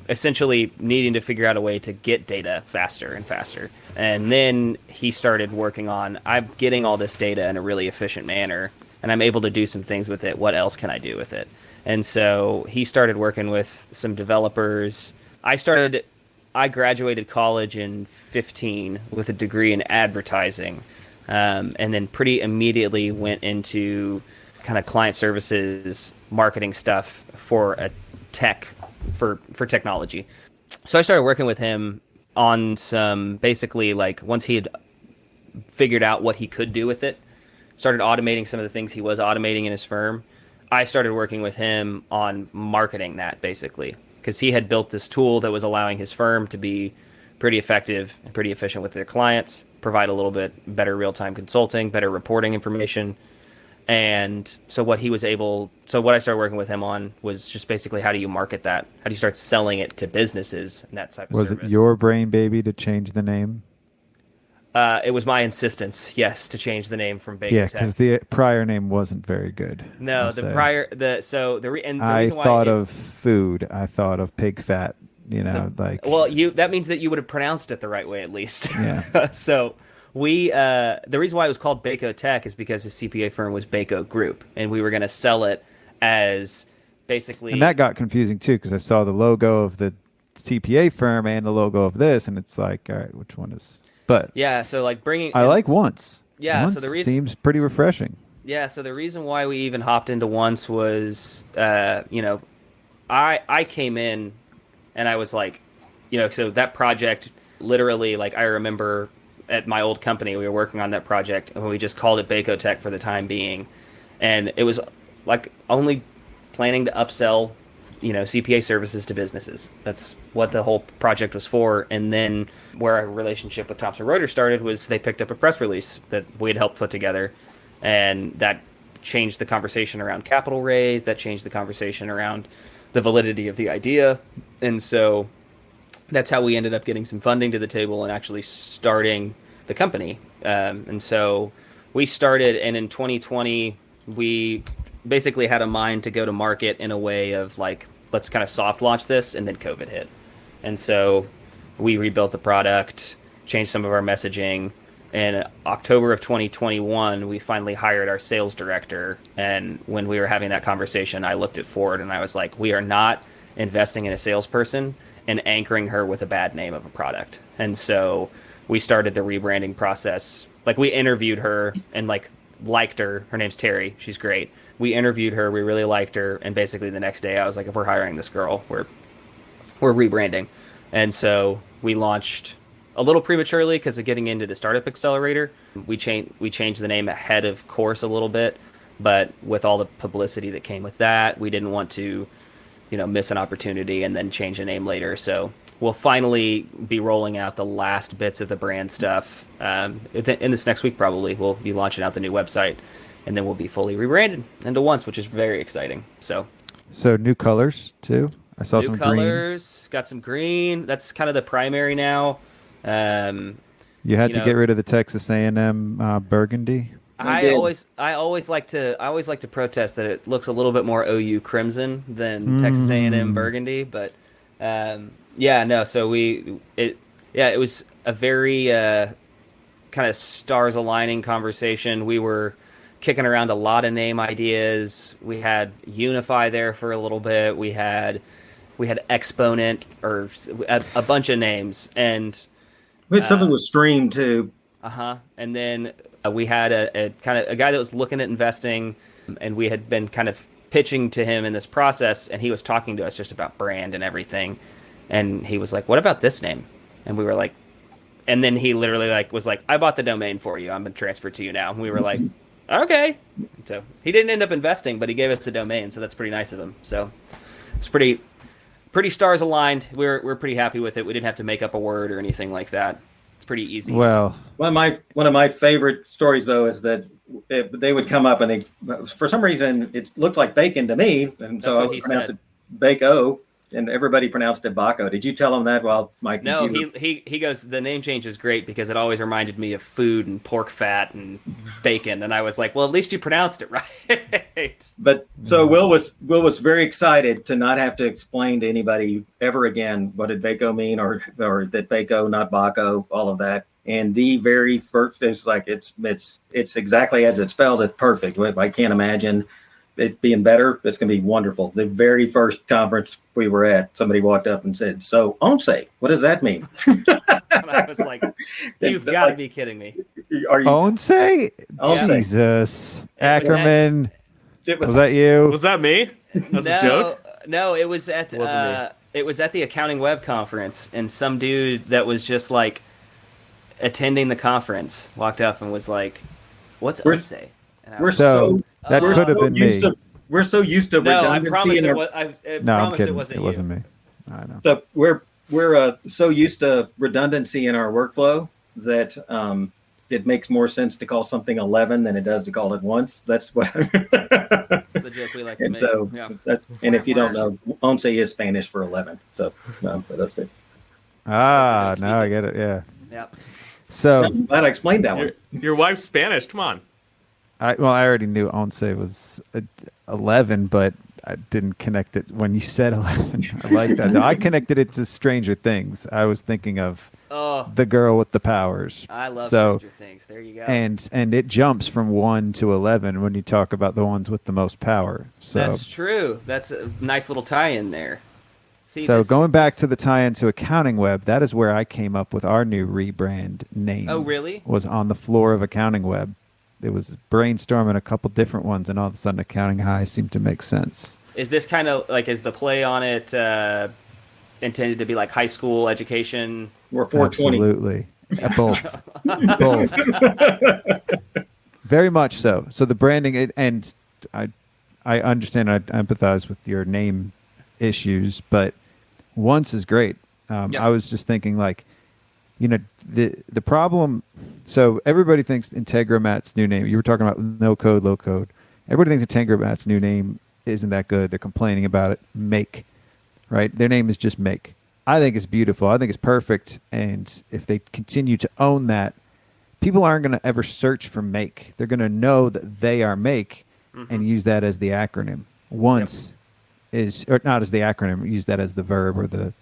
Essentially needing to figure out a way to get data faster and faster. And then he started working on, I'm getting all this data in a really efficient manner, and I'm able to do some things with it. What else can I do with it? And so he started working with some developers. I graduated college in 2015 with a degree in advertising. And then pretty immediately went into kind of client services, marketing stuff for a for technology. So I started working with him on some basically like once he had figured out what he could do with it, started automating some of the things he was automating in his firm. I started working with him on marketing that basically because he had built this tool that was allowing his firm to be pretty effective and pretty efficient with their clients, provide a little bit better real-time consulting, better reporting information. And so what I started working with him on was just basically how do you market that? How do you start selling it to businesses and that type of Was service? it your brain baby to change the name? It was my insistence, yes, to change the name from Baker Yeah, Tech. because the prior name wasn't very good. No, I'll the say. prior the reason I why thought of food. I thought of pig fat. Like. Well, that means that you would have pronounced it the right way at least. Yeah. So the reason why it was called Baco Tech is because his CPA firm was Baco Group, and we were going to sell it as basically. And that got confusing too because I saw the logo of the CPA firm and the logo of this, and it's like, all right, which one is? But yeah, so like bringing. I like Once. Yeah, Once so the reason seems pretty refreshing. Yeah, so the reason why we even hopped into Once was, I came in, and I was like, so that project literally, like I remember at my old company, we were working on that project, and we just called it Baco Tech for the time being, and it was like only planning to upsell, CPA services to businesses. That's what the whole project was for. And then where our relationship with Thomson Reuters started was they picked up a press release that we had helped put together, and that changed the conversation around capital raise. That changed the conversation around the validity of the idea, and so that's how we ended up getting some funding to the table and actually starting the company. And so we started, and in 2020, we basically had a mind to go to market in a way of like, let's kind of soft launch this, and then COVID hit. And so we rebuilt the product, changed some of our messaging. In October of 2021, we finally hired our sales director. And when we were having that conversation, I looked at Ford and I was like, we are not investing in a salesperson and anchoring her with a bad name of a product. And so we started the rebranding process. Like we interviewed her and liked her. Her name's Terry. She's great. We interviewed her. We really liked her. And basically the next day I was like, if we're hiring this girl, we're rebranding. And so we launched a little prematurely because of getting into the startup accelerator. We changed the name ahead of course a little bit, but with all the publicity that came with that, we didn't want to, miss an opportunity and then change the name later. So we'll finally be rolling out the last bits of the brand stuff in this next week. Probably we'll be launching out the new website, and then we'll be fully rebranded into Once, which is very exciting. So new colors too. I saw some new colors, got some green. That's kind of the primary now. You had to get rid of the Texas A&M burgundy. I always like to protest that it looks a little bit more OU crimson than Texas A&M burgundy, but so it was a very kind of stars aligning conversation. We were kicking around a lot of name ideas. We had Unify there for a little bit. We had Exponent, or a bunch of names, and We had something with Stream too. and then we had a kind of a guy that was looking at investing and we had been kind of pitching to him in this process, and he was talking to us just about brand and everything, and he was like, "What about this name?" And we were like, and then he literally like was like, "I bought the domain for you. I'm gonna transfer it to you now." And we were like, "Okay." So he didn't end up investing, but he gave us the domain, so that's pretty nice of him. So it's pretty stars aligned. We're pretty happy with it. We didn't have to make up a word or anything like that. It's pretty easy. Well, One of my favorite stories though is that they would come up and for some reason it looked like bacon to me, and so I would pronounce it bake-o, and everybody pronounced it Baco. Did you tell them that while my computer? No, he goes, the name change is great because it always reminded me of food and pork fat and bacon, and I was like, well, at least you pronounced it right. But so Will was very excited to not have to explain to anybody ever again what did Baco mean, or that Baco, not Baco, all of that. And the very first is like it's exactly as it's spelled. It's perfect. I can't imagine it being better. It's going to be wonderful. The very first conference we were at, somebody walked up and said, "So, once, what does that mean?" And I was like, "You've got to be kidding me." Are you Onse? Onse. Jesus. Ackerman. It Was that you? Was that me? That's a joke? No, it was at it was at the Accounting Web Conference, and some dude that was just like attending the conference walked up and was like, "What's Onse?" And I We're was So that we're could have so been used me. to- we're so used to no, I redundancy promise in it our was. I No, I'm promise kidding. it wasn't It you. wasn't me. I know. So we're so used to redundancy in our workflow that it makes more sense to call something 11 than it does to call it once. That's what. The joke we like to And make. so, Yeah. and if you don't know, once is Spanish for 11. So no, but that's it. Ah, That's now I get it. Yeah. Yep. So, I'm glad I explained that one. Your wife's Spanish. Come on. I already knew Once was 11, but I didn't connect it when you said 11. I like that. I connected it to Stranger Things. I was thinking of Oh, the girl with the powers. I love So, Stranger Things. There you go. and it jumps from 1 to 11 when you talk about the ones with the most power. So That's true. That's a nice little tie-in there. See, so this- going back to the tie-in to Accounting Web, that is where I came up with our new rebrand name. Oh, really? Was on the floor of Accounting Web. It was brainstorming a couple different ones, and all of a sudden Accounting High seemed to make sense. Is this kind of like, is the play on it intended to be like high school education? We're 420. Absolutely. Both. Both. Very much so. So the branding, and I understand, I empathize with your name issues, but Once is great. Yep. I was just thinking, like, the problem. So everybody thinks Integramat's new name. You were talking about no code, low code. Everybody thinks Integramat's new name isn't that good. They're complaining about it. Make, right? Their name is just Make. I think it's beautiful. I think it's perfect. And if they continue to own that, people aren't going to ever search for Make. They're going to know that they are Make and use that as the acronym. Once is, or not as the acronym, use that as the verb or the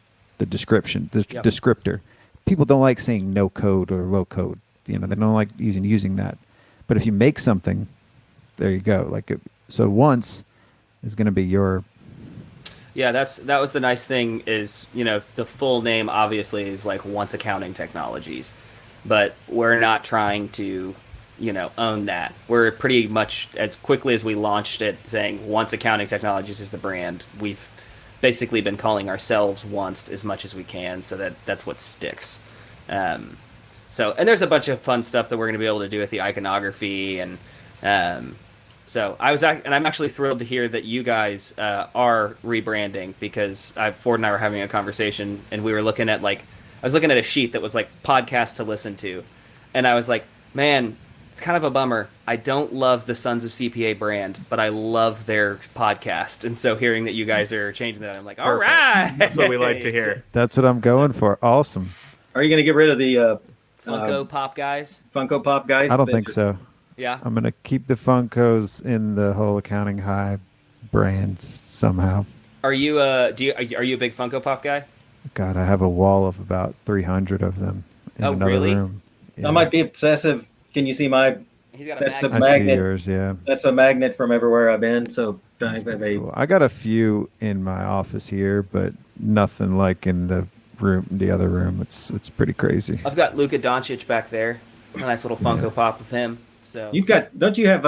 description, the descriptor. People don't like saying no code or low code. They don't like using that. But if you make something, there you go. So Once is going to be your. Yeah, that was the nice thing is, the full name obviously is like Once Accounting Technologies, but we're not trying to, own that. We're pretty much, as quickly as we launched it, saying Once Accounting Technologies is the brand. We've basically been calling ourselves Once as much as we can, so that's what sticks. And there's a bunch of fun stuff that we're going to be able to do with the iconography, and so I'm actually thrilled to hear that you guys are rebranding, because Ford and I were having a conversation, and we were looking at I was looking at a sheet that was like podcasts to listen to, and I was like, man, it's kind of a bummer. I don't love the Sons of CPA brand, but I love their podcast, and so hearing that you guys are changing that, I'm like, all right, That's what we like to hear. That's what I'm going for. Awesome. Are you going to get rid of the Funko Pop guys. Funko Pop guys? I don't think so. Yeah. I'm going to keep the Funkos in the whole Accounting High brand somehow. Are you are you a big Funko Pop guy? God, I have a wall of about 300 of them in Oh, another really? room. I might be obsessive. Can you see my? He's got a That's magnet. I see magnet. yours, yeah. That's a magnet from everywhere I've been. So I have a- Well, I got a few in my office here, but nothing like in the other room. It's pretty crazy. I've got Luka Doncic back there. A nice little Funko Pop with him. So You've got? Don't you have?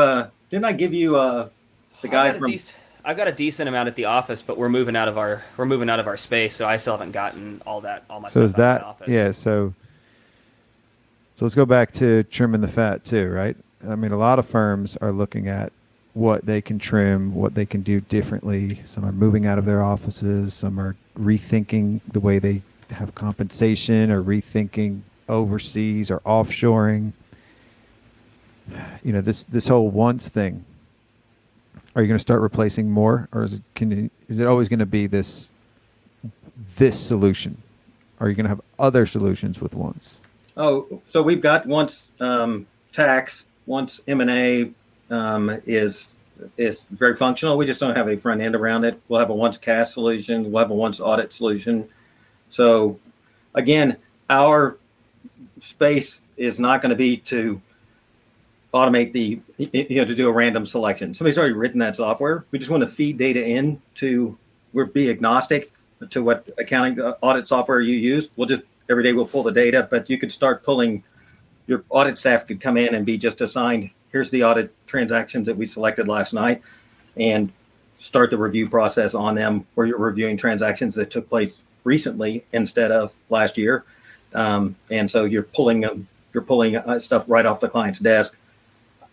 Didn't I give you the guy from I've got a decent amount at the office, but we're moving out of our space, so I still haven't gotten all my So stuff is out of my that office. yeah? So let's go back to trimming the fat too, right? I mean, a lot of firms are looking at what they can trim, what they can do differently. Some are moving out of their offices. Some are rethinking the way they have compensation, or rethinking overseas or offshoring. You know, this whole once thing. Are you going to start replacing more, or is it always going to be this solution? Are you going to have other solutions with once? Oh, so we've got once tax, once M&A is very functional. We just don't have a front end around it. We'll have a once CAS solution. We'll have a once audit solution. So again, our space is not going to be to automate to do a random selection. Somebody's already written that software. We just want to feed data in we'll be agnostic to what accounting audit software you use. We'll just, every day we'll pull the data, but you could start pulling, your audit staff could come in and be just assigned, here's the audit transactions that we selected last night, and start the review process on them, where you're reviewing transactions that took place recently instead of last year. And so you're pulling stuff right off the client's desk.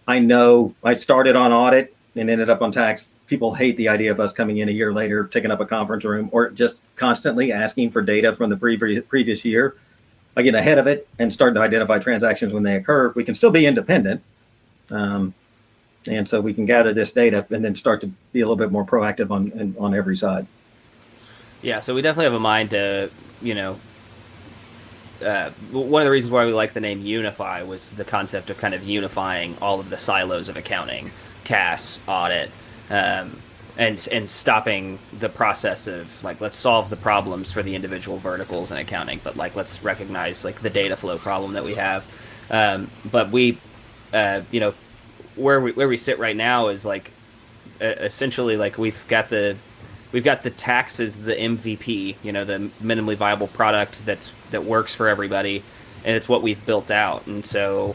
I know I started on audit and ended up on tax. People hate the idea of us coming in a year later, taking up a conference room, or just constantly asking for data from the previous year. I get ahead of it and start to identify transactions when they occur. We can still be independent. And so we can gather this data and then start to be a little bit more proactive on every side. Yeah, so we definitely have a mind to, one of the reasons why we like the name Unify was the concept of kind of unifying all of the silos of accounting, CAS, audit, and stopping the process of like, let's solve the problems for the individual verticals in accounting, but like, let's recognize like the data flow problem that we have. But we, where we sit right now is like, essentially like we've got the tax as the MVP, the minimally viable product that works for everybody, and it's what we've built out. And so,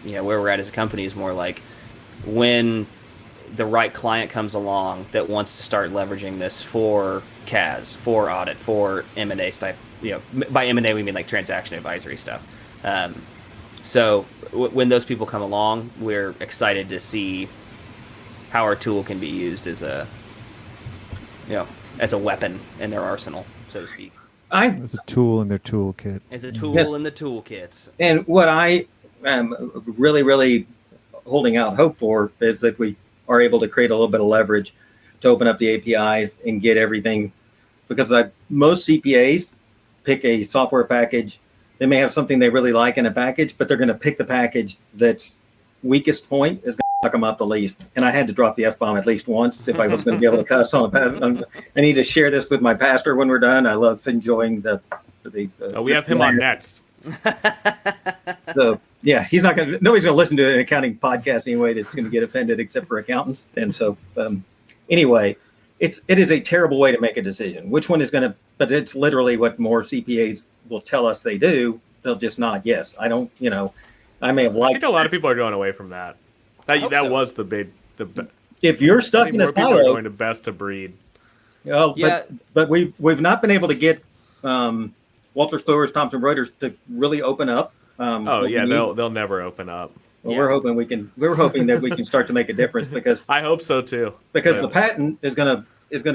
where we're at as a company is more like when the right client comes along that wants to start leveraging this for CAS, for audit, for M&A type. By M&A we mean like transaction advisory stuff. So when those people come along, we're excited to see how our tool can be used as a weapon in their arsenal, so to speak. As a tool in their toolkit. As a tool Yes. in the toolkits. And what I am really, really holding out hope for is that we are able to create a little bit of leverage to open up the APIs and get everything, because most CPAs pick a software package. They may have something they really like in a package, but they're going to pick the package that's weakest point is going to knock them up the least. And I had to drop the F-bomb at least once if I was going to be able to cuss on I need to share this with my pastor when we're done. I love enjoying we have him on next. So yeah, nobody's going to listen to an accounting podcast anyway that's going to get offended except for accountants. And so anyway, it is a terrible way to make a decision. Which one is going to, but it's literally what more CPAs will tell us they do. They'll just nod yes. I don't, I may have liked. I think a lot of people are going away from that. That so. Was the if you're stuck in a people are silo, going to best of breed. Yeah. But we've not been able to get Walter Stowers, Thomson Reuters to really open up. They'll never open up. Well, we're hoping that we can start to make a difference, because I hope so too. Because the patent is gonna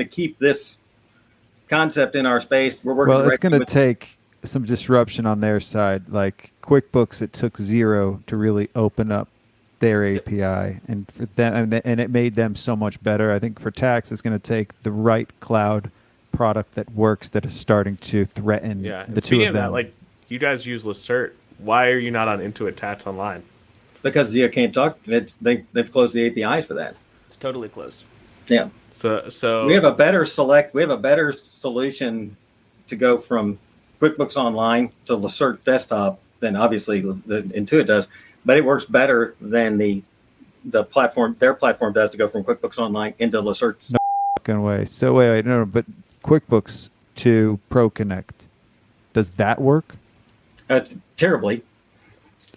keep this concept in our space. We're working. Well, it's going to take some disruption on their side. Like QuickBooks, it took Xero to really open up their API, and for them, and it made them so much better. I think for tax, it's going to take the right cloud product that works, that is starting to threaten the two of them. That, like, you guys use Lacert. Why are you not on Intuit Tax Online? Because you can't talk. They've closed the APIs for that. It's totally closed. Yeah. So we have a better solution to go from QuickBooks Online to Lacert Desktop than obviously the Intuit does, but it works better than the platform. Their platform does to go from QuickBooks Online into Lacert. No fucking way. So wait, no, but QuickBooks to ProConnect, does that work? Terribly.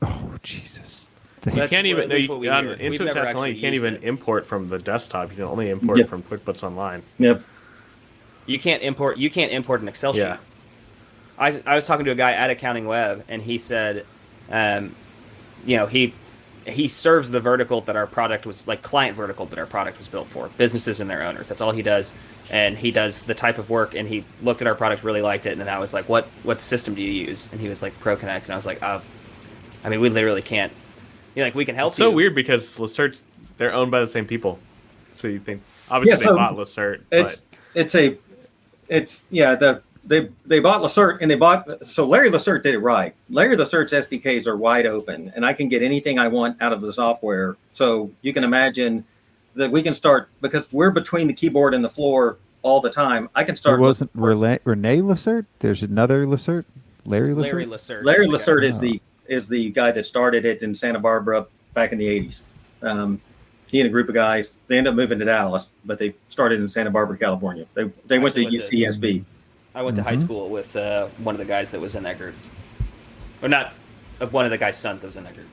Oh Jesus! You can't even at least what we on hear. We've Intuit never Tax Online. You actually can't used even it. import from the desktop. You can only import Yep. from QuickBooks Online. Yep. You can't import an Excel sheet. Yeah. I was talking to a guy at Accounting Web, and he said, he serves the vertical that our product was like client vertical that our product was built for, businesses and their owners. That's all he does, and he does the type of work. And he looked at our product, really liked it, and then I was like, "What system do you use?" And he was like, "ProConnect," and I was like, we literally can't. We can help It's you." so weird because Lacert, they're owned by the same people. So you think obviously Yeah, so they bought Lacert, but They bought Lacert and so Larry Lacert did it right. Larry Lacert's SDKs are wide open, and I can get anything I want out of the software. So you can imagine that we can start, because we're between the keyboard and the floor all the time. I can It start. wasn't Renee Lacert. There's another Lacert. Larry Lacert. Larry Lacert. Larry Yeah. Lacert is the guy that started it in Santa Barbara back in the 80s. He and a group of guys, they ended up moving to Dallas, but they started in Santa Barbara, California. They went to Actually went to- UCSB. I went to high school with one of the guys that was in that group, or not one of the guy's sons that was in that group.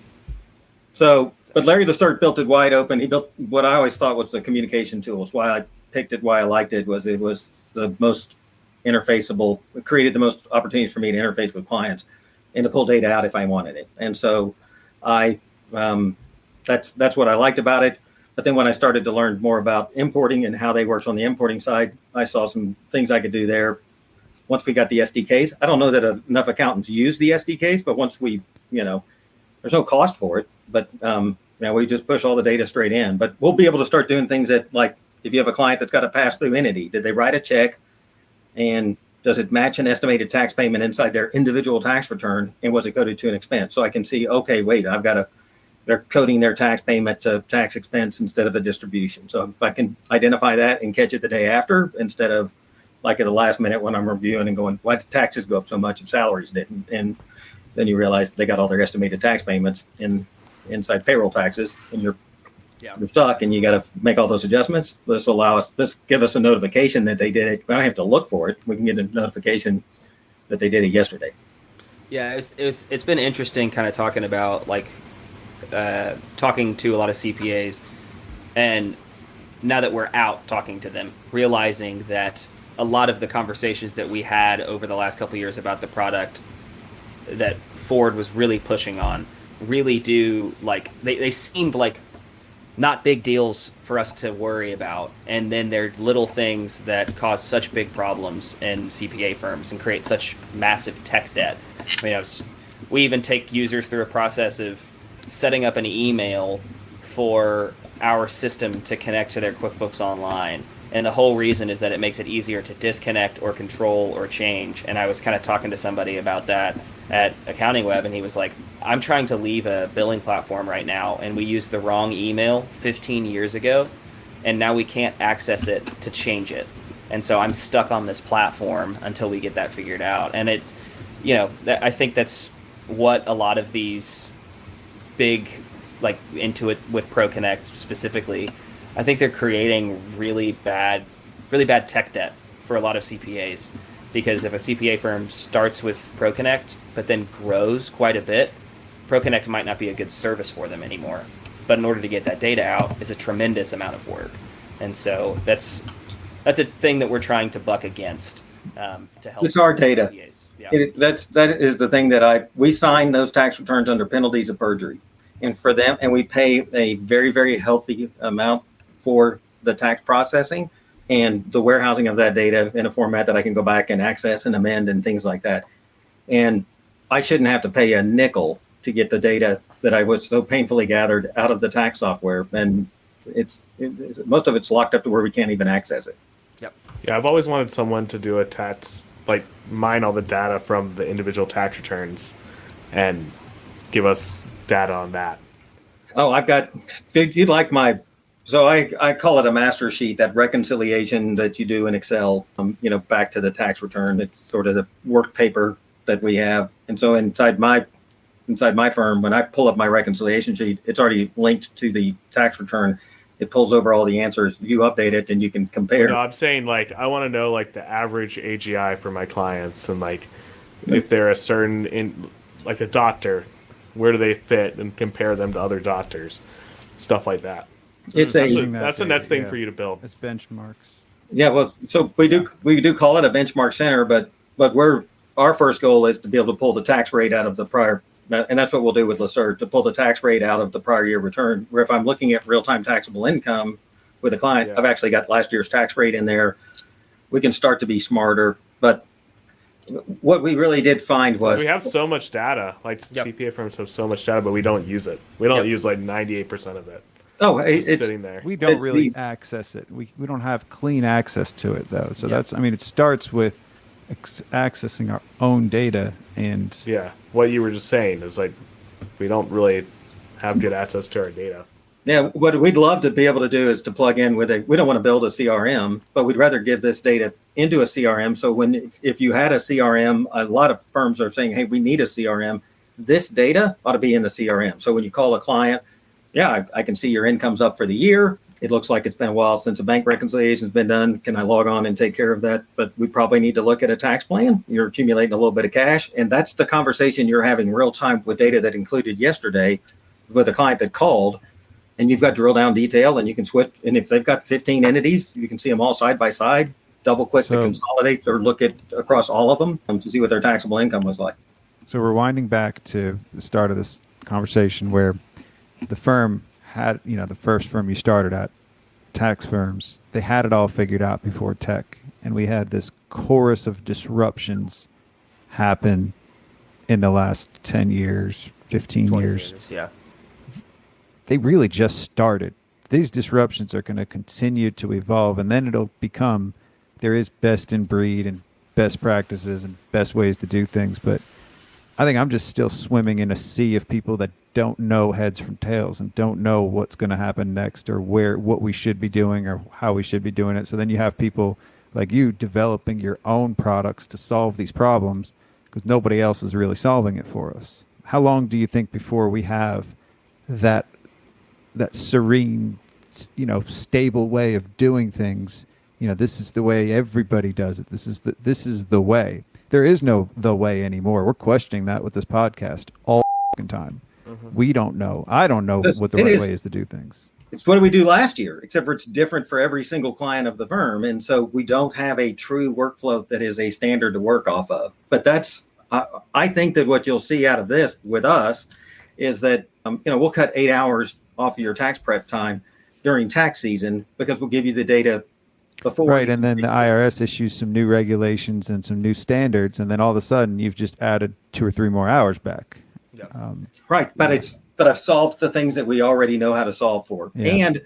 So, but Larry Lacert built it wide open. He built what I always thought was the communication tool. It's why I picked it, why I liked it, was it was the most interfaceable, it created the most opportunities for me to interface with clients and to pull data out if I wanted it. And so that's what I liked about it. But then when I started to learn more about importing and how they works on the importing side, I saw some things I could do there. Once we got the SDKs, I don't know that enough accountants use the SDKs, but once we, there's no cost for it, but we just push all the data straight in. But we'll be able to start doing things that, like, if you have a client that's got a pass-through entity, did they write a check, and does it match an estimated tax payment inside their individual tax return, and was it coded to an expense? So I can see, okay, wait, they're coding their tax payment to tax expense instead of a distribution. So if I can identify that and catch it the day after, instead of like at the last minute when I'm reviewing and going, why did taxes go up so much if salaries didn't? And then you realize they got all their estimated tax payments inside payroll taxes, and you're stuck, and you got to make all those adjustments. This give us a notification that they did it. I don't have to look for it. We can get a notification that they did it yesterday. Yeah, it's been interesting kind of talking about talking to a lot of CPAs, and now that we're out talking to them, realizing that a lot of the conversations that we had over the last couple of years about the product that Ford was really pushing on really do, they seemed like not big deals for us to worry about, and then they're little things that cause such big problems in CPA firms and create such massive tech debt. We even take users through a process of setting up an email for our system to connect to their QuickBooks Online. And the whole reason is that it makes it easier to disconnect or control or change. And I was kind of talking to somebody about that at Accounting Web, and he was like, I'm trying to leave a billing platform right now, and we used the wrong email 15 years ago, and now we can't access it to change it. And so I'm stuck on this platform until we get that figured out. And I think that's what a lot of these big, like Intuit with ProConnect specifically, I think they're creating really bad tech debt for a lot of CPAs, because if a CPA firm starts with ProConnect but then grows quite a bit, ProConnect might not be a good service for them anymore. But in order to get that data out is a tremendous amount of work, and so that's a thing that we're trying to buck against to help. It's our data. CPAs. Yeah. That is the thing that we sign those tax returns under penalties of perjury, and for them, and we pay a very, very healthy amount for the tax processing and the warehousing of that data in a format that I can go back and access and amend and things like that. And I shouldn't have to pay a nickel to get the data that I was so painfully gathered out of the tax software. And most of it's locked up to where we can't even access it. Yep. Yeah, I've always wanted someone to do a tax, mine all the data from the individual tax returns and give us data on that. Oh, if you'd like so I call it a master sheet, that reconciliation that you do in Excel, back to the tax return. It's sort of the work paper that we have. And so inside my firm, when I pull up my reconciliation sheet, it's already linked to the tax return. It pulls over all the answers. You update it and you can compare. No, I'm saying I want to know the average AGI for my clients, and if they're a certain a doctor, Where do they fit, and compare them to other doctors, stuff like that. It's That's, a that's the next thing for you to build. It's benchmarks. Yeah, well, so we do call it a benchmark center, but our first goal is to be able to pull the tax rate out of the prior, and that's what we'll do with Lacert, to pull the tax rate out of the prior year return. Where if I'm looking at real time taxable income with a client, I've actually got last year's tax rate in there. We can start to be smarter, but what we really did find was we have so much data. Like CPA firms have so much data, but we don't use it. We don't use like 98% of it. Oh, It's it's sitting there. We don't really access it. We don't have clean access to it though. So that's, I mean, it starts with accessing our own data and Yeah, what you were just saying is like we don't really have good access to our data. Yeah, what we'd love to be able to do is to plug in with we don't want to build a CRM, but we'd rather give this data into a CRM. So if you had a CRM, a lot of firms are saying, hey, we need a CRM. This data ought to be in the CRM. So when you call a client, I can see your income's up for the year. It looks like it's been a while since a bank reconciliation's been done. Can I log on and take care of that? But we probably need to look at a tax plan. You're accumulating a little bit of cash. And that's the conversation you're having real time with data that included yesterday with a client that called. And you've got drill down detail, and you can switch. And if they've got 15 entities, you can see them all side by side, double click to consolidate or look at across all of them to see what their taxable income was like. So we're winding back to the start of this conversation where the firm had, the first firm you started at, tax firms, they had it all figured out before tech. And we had this chorus of disruptions happen in the last 10 years, 15 years. Yeah. They really just started. These disruptions are going to continue to evolve, and then it'll become, there is best in breed and best practices and best ways to do things. But I think I'm just still swimming in a sea of people that don't know heads from tails and don't know what's going to happen next or what we should be doing or how we should be doing it. So then you have people like you developing your own products to solve these problems because nobody else is really solving it for us. How long do you think before we have that serene, stable way of doing things? This is the way everybody does it. This is the way. There is no the way anymore. We're questioning that with this podcast all the time. Mm-hmm. We don't know. I don't know what the right way is to do things. It's what we do last year, except for it's different for every single client of the firm. And so we don't have a true workflow that is a standard to work off of. But I think that what you'll see out of this with us is that, we'll cut 8 hours off of your tax prep time during tax season because we'll give you the data before. Right. And then the IRS issues some new regulations and some new standards. And then all of a sudden you've just added 2 or 3 more hours back. Yeah. Right. But I've solved the things that we already know how to solve for. Yeah. And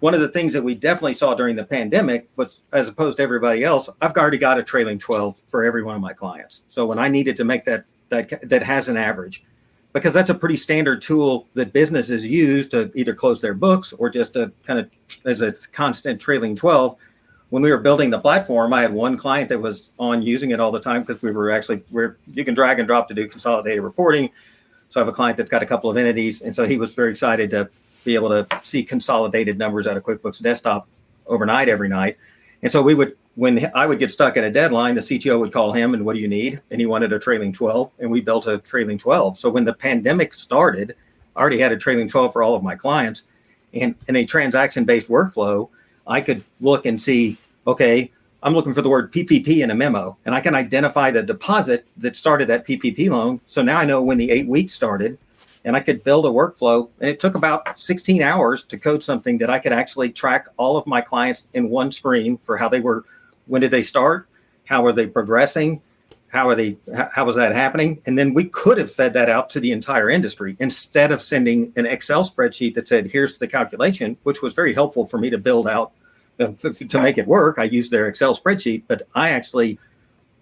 one of the things that we definitely saw during the pandemic was, as opposed to everybody else, I've already got a trailing 12 for every one of my clients. So when I needed to make that has an average, because that's a pretty standard tool that businesses use to either close their books or just to kind of as a constant trailing 12. When we were building the platform, I had one client that was on using it all the time because you can drag and drop to do consolidated reporting. So I have a client that's got a couple of entities. And so he was very excited to be able to see consolidated numbers out of QuickBooks Desktop overnight every night. And so when I would get stuck at a deadline, the CTO would call him and what do you need? And he wanted a trailing 12 and we built a trailing 12. So when the pandemic started, I already had a trailing 12 for all of my clients. And in a transaction-based workflow, I could look and see, okay, I'm looking for the word PPP in a memo, and I can identify the deposit that started that PPP loan. So now I know when the 8 weeks started, and I could build a workflow. And it took about 16 hours to code something that I could actually track all of my clients in one screen for how they were, when did they start, how are they progressing, how was that happening? And then we could have fed that out to the entire industry instead of sending an Excel spreadsheet that said, here's the calculation, which was very helpful for me to build out. To make it work, I used their Excel spreadsheet, but I actually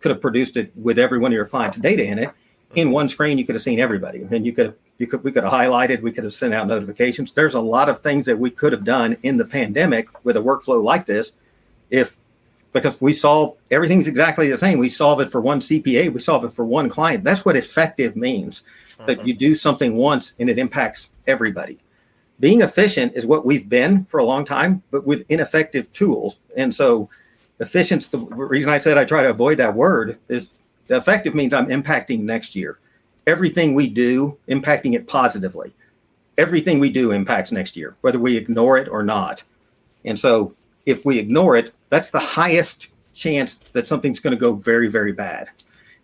could have produced it with every one of your clients' data in it. In one screen, you could have seen everybody, and we could have highlighted, we could have sent out notifications. There's a lot of things that we could have done in the pandemic with a workflow like this, because we solve everything's exactly the same. We solve it for one CPA, we solve it for one client. That's what effective means. That you do something once and it impacts everybody. Being efficient is what we've been for a long time, but with ineffective tools. And so efficiency, the reason I said I try to avoid that word is the effective means I'm impacting next year. everything we do impacting it positively. Everything we do impacts next year, whether we ignore it or not. And so if we ignore it, that's the highest chance that something's going to go very, very bad.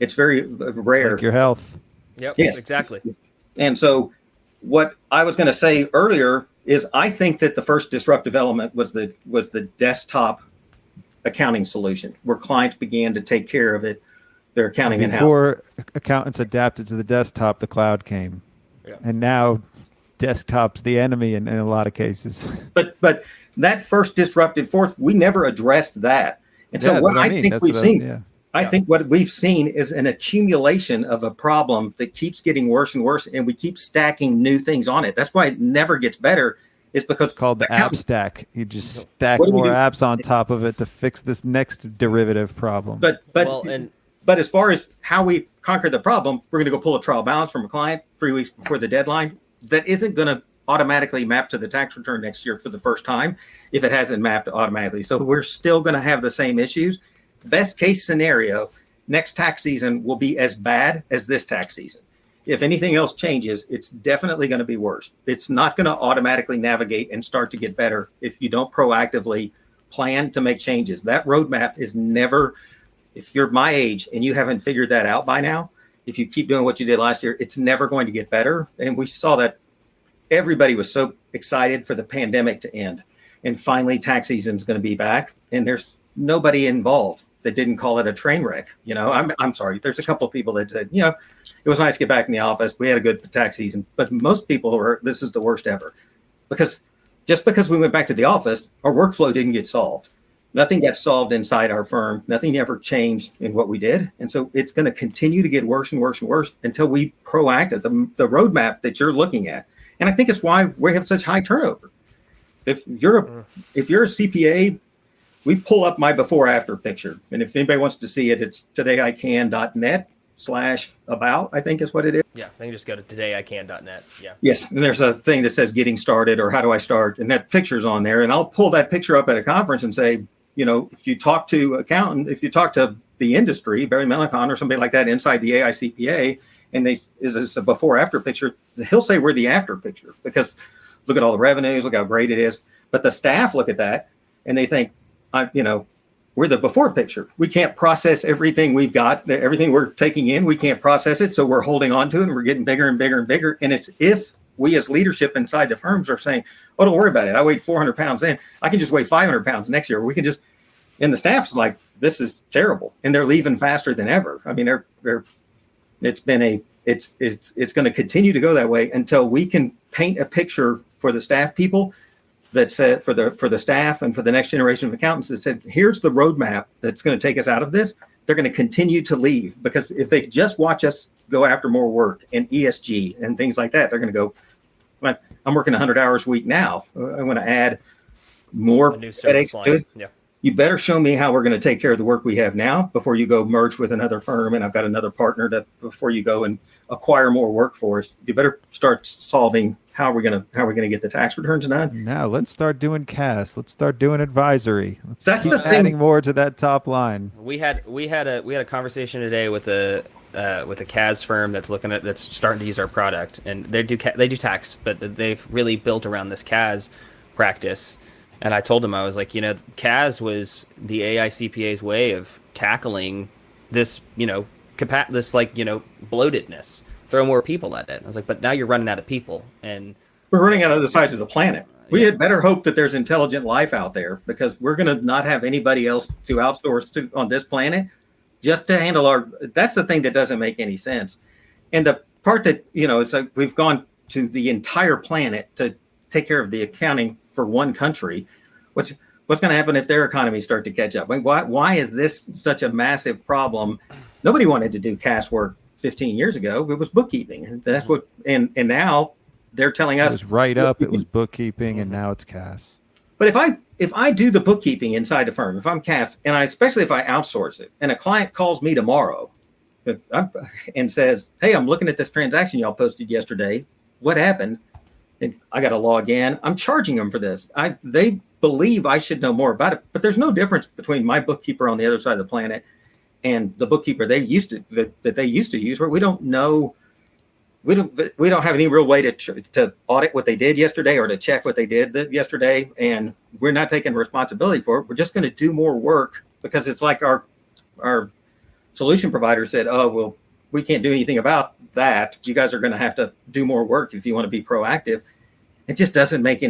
It's very rare. Like your health. Yep. Yes. Exactly. And so what I was going to say earlier is I think that the first disruptive element was the desktop accounting solution, where clients began to take care of it, their accounting in-house. Before accountants adapted to the desktop, the cloud came. Yeah. And now desktop's the enemy in a lot of cases. But that first disruptive force, we never addressed that. And so Yeah, what that's I mean. think That's we've what seen, yeah. I think what we've seen is an accumulation of a problem that keeps getting worse and worse, and we keep stacking new things on it. That's why it never gets better. It's because It's called the app accountants- stack. You just stack What do we more do? apps on top of it to fix this next derivative problem. But Well, and but as far as how we conquer the problem, we're going to go pull a trial balance from a client 3 weeks before the deadline. That isn't going to automatically map to the tax return next year for the first time if it hasn't mapped automatically. So we're still going to have the same issues. Best case scenario, next tax season will be as bad as this tax season. If anything else changes, it's definitely going to be worse. It's not going to automatically navigate and start to get better if you don't proactively plan to make changes. That roadmap is never, if you're my age and you haven't figured that out by now, if you keep doing what you did last year, it's never going to get better. And we saw that everybody was so excited for the pandemic to end. And finally, tax season is going to be back. And there's nobody involved that didn't call it a train wreck. You know, I'm sorry. There's a couple of people that said, you know, it was nice to get back in the office. We had a good tax season. But most people are, this is the worst ever. Because just because we went back to the office, our workflow didn't get solved. Nothing got solved inside our firm. Nothing ever changed in what we did. And so it's going to continue to get worse and worse and worse until we proactive the roadmap that you're looking at. And I think it's why we have such high turnover. If you're a CPA, we pull up my before after picture. And if anybody wants to see it, it's todayican.net/about, I think is what it is. yeah, they can just go to todayican.net. Yeah. Yes. And there's a thing that says getting started or how do I start? And that picture's on there. And I'll pull that picture up at a conference and say, you know, if you talk to accountant, if you talk to the industry, Barry Melicon or somebody like that inside the AICPA, and is a before after picture, he'll say we're the after picture because look at all the revenues, look how great it is. But the staff look at that and they think, you know, we're the before picture. We can't process everything we've got, everything we're taking in, we can't process it. So we're holding on to it and we're getting bigger and bigger and bigger. And it's if we as leadership inside the firms are saying, oh, don't worry about it. I weighed 400 pounds then. I can just weigh 500 pounds next year. We can just, and the staff's like, this is terrible. And they're leaving faster than ever. I mean, it's going to continue to go that way until we can paint a picture for the staff people that said for the staff and for the next generation of accountants that said, here's the roadmap that's going to take us out of this. They're going to continue to leave because if they just watch us go after more work and ESG and things like that, they're going to go, I'm working 100 hours a week now. I want to add more A new headaches service to line. it. Yeah. You better show me how we're going to take care of the work we have now before you go merge with another firm. And I've got another partner before you go and acquire more workforce. You better start solving how we're going to get the tax returns done. Now let's start doing CAS. Let's start doing advisory. Let's That's keep the thing. adding more to that top line. We had a conversation today with a CAS firm that's starting to use our product, and they do tax, but they've really built around this CAS practice. And I told him, I was like, you know, CAS was the AICPA's way of tackling this, you know, bloatedness. Throw more people at it. I was like, but now you're running out of people, and We're running out of the sides of the planet. We had better hope that there's intelligent life out there because we're going to not have anybody else to outsource to on this planet just to handle that's the thing that doesn't make any sense. And the part that, you know, it's like we've gone to the entire planet to take care of the accounting for one country. What's going to happen if their economies start to catch up? I mean, why is this such a massive problem? Nobody wanted to do CAS work 15 years ago. It was bookkeeping. And that's what, and now they're telling us It was write up, it was bookkeeping, and now it's CAS. But if I do the bookkeeping inside the firm, if I'm CAS, and especially if I outsource it, and a client calls me tomorrow and says, hey, I'm looking at this transaction y'all posted yesterday. What happened? And I got to log in. I'm charging them for this. They believe I should know more about it, but there's no difference between my bookkeeper on the other side of the planet and the bookkeeper that they used to use, where we don't know we don't have any real way to audit what they did yesterday or to check what they did yesterday, and we're not taking responsibility for it. We're just going to do more work because it's like our solution provider said, oh, well, we can't do anything about that. You guys are going to have to do more work if you want to be proactive. It just doesn't make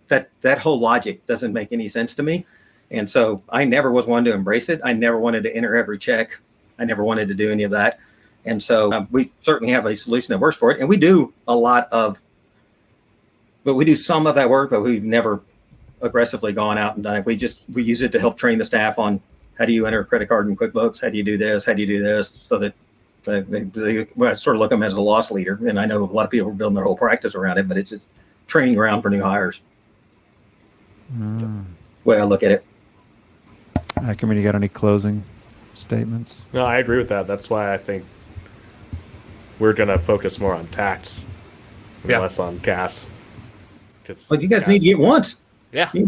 that whole logic doesn't make any sense to me. And so I never was one to embrace it. I never wanted to enter every check. I never wanted to do any of that. And so we certainly have a solution that works for it. And we do we do some of that work, but we've never aggressively gone out and done it. We use it to help train the staff on how do you enter a credit card in QuickBooks? How do you do this? How do you do this? So that I sort of look at them as a loss leader. And I know a lot of people are building their whole practice around it, but it's just training ground for new hires. Way I look at it. Ackerman, you got any closing statements? No, I agree with that. That's why I think we're going to focus more on tax and less on gas. But you guys need to get once. Yeah. We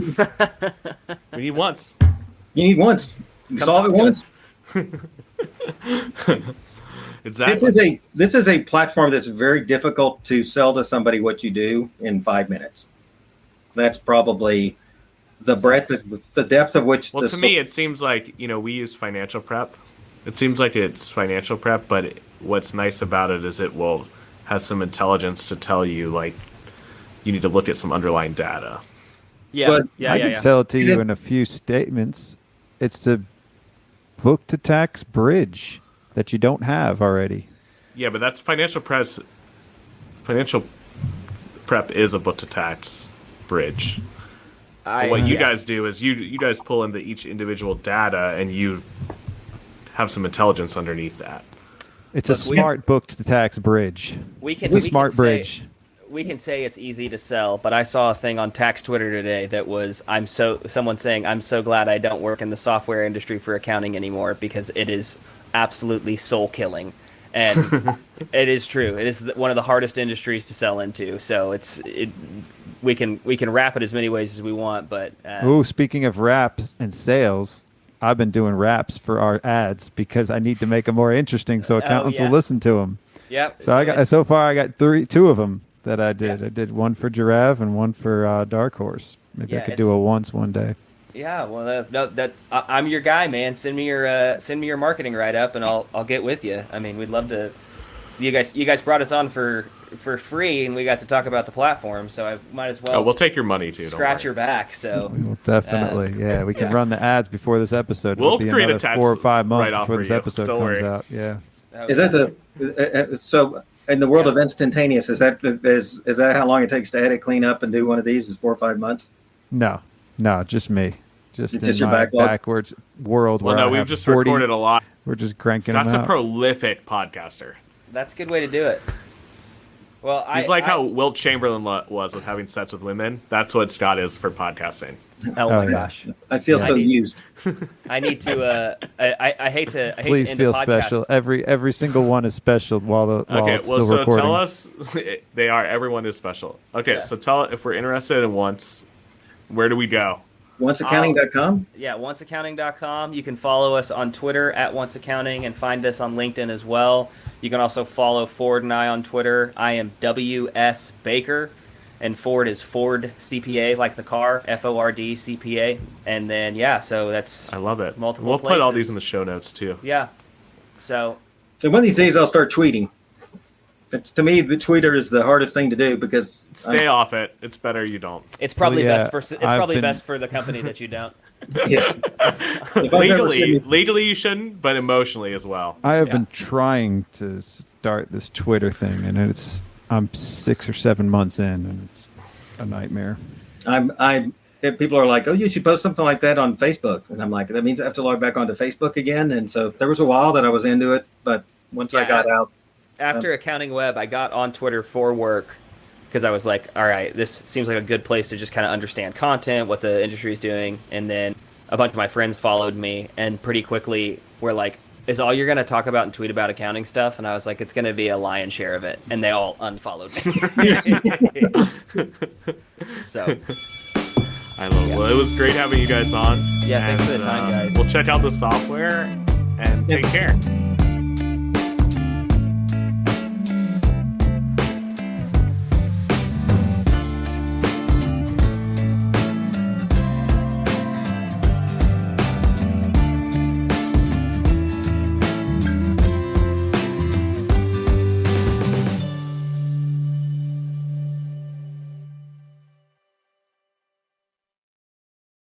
need once. You need once. You solve it once. Exactly. This is a platform that's very difficult to sell to somebody what you do in 5 minutes. That's probably the depth of which. Well, to me, it seems like, we use financial prep. It seems like it's financial prep, but what's nice about it is has some intelligence to tell you, like, you need to look at some underlying data. Yeah, But I can sell it to you in a few statements. It's the book to tax bridge that you don't have already. Yeah, but that's financial prep. Financial prep is a book to tax bridge. What you guys do is you guys pull into each individual data and you have some intelligence underneath that. It's a smart book to tax bridge. It's a smart bridge. We can say it's easy to sell, but I saw a thing on tax Twitter today that was someone saying, I'm so glad I don't work in the software industry for accounting anymore because it is absolutely soul killing. And it is true. It is one of the hardest industries to sell into. So we can wrap it as many ways as we want, but speaking of wraps and sales, I've been doing wraps for our ads because I need to make them more interesting so accountants will listen to them. Yep. So I got two of them that I did. Yeah. I did one for Giraffe and one for Dark Horse. Maybe I could do a once one day. Yeah, well, I'm your guy, man. Send me your marketing write up, and I'll get with you. I mean, we'd love to. You guys brought us on for free, and we got to talk about the platform, so I might as well. Oh, we'll take your money too. Scratch your back. So we will definitely, we can run the ads before this episode. We'll It'll be create another a tax 4 or 5 months write-off before for this you. episode Don't comes worry. out. Yeah. Is that so? In the world of instantaneous, is that how long it takes to edit, clean up, and do one of these? Is 4 or 5 months? No, just me. Just it's in your my backlog? backwards world where I we've have just 40, recorded a lot. We're just cranking them Scott's out. a prolific podcaster. That's a good way to do it. Well, he's how Wilt Chamberlain was with having sex with women. That's what Scott is for podcasting. Oh my gosh, I feel so used. I need to. I hate to. Please end feel the podcast. special. Every single one is special while it's still so recording. tell us. They are. Everyone is special. Okay, so tell if we're interested in once. Where do we go? Onceaccounting.com? Yeah, onceaccounting.com. You can follow us on Twitter at onceaccounting and find us on LinkedIn as well. You can also follow Ford and I on Twitter. I am WS Baker, and Ford is Ford CPA, like the car, FORD CPA. And then, so that's I love it. Multiple We'll places. put all these in the show notes too. Yeah. So one of these days I'll start tweeting. To me, the Twitter is the hardest thing to do because stay off it. It's better you don't. It's probably best for the company that you don't. Yes. Legally you shouldn't, but emotionally as well. I have been trying to start this Twitter thing, and I'm 6 or 7 months in, and it's a nightmare. People are like, "Oh, you should post something like that on Facebook," and I'm like, "That means I have to log back onto Facebook again." And so there was a while that I was into it, but once I got out. After Accounting Web, I got on Twitter for work because I was like, all right, this seems like a good place to just kind of understand content, what the industry is doing. And then a bunch of my friends followed me and pretty quickly were like, is all you're going to talk about and tweet about accounting stuff? And I was like, it's going to be a lion's share of it. And they all unfollowed me. So I love it. Well, it was great having you guys on. Yeah, thanks for the time, guys. We'll check out the software and take care.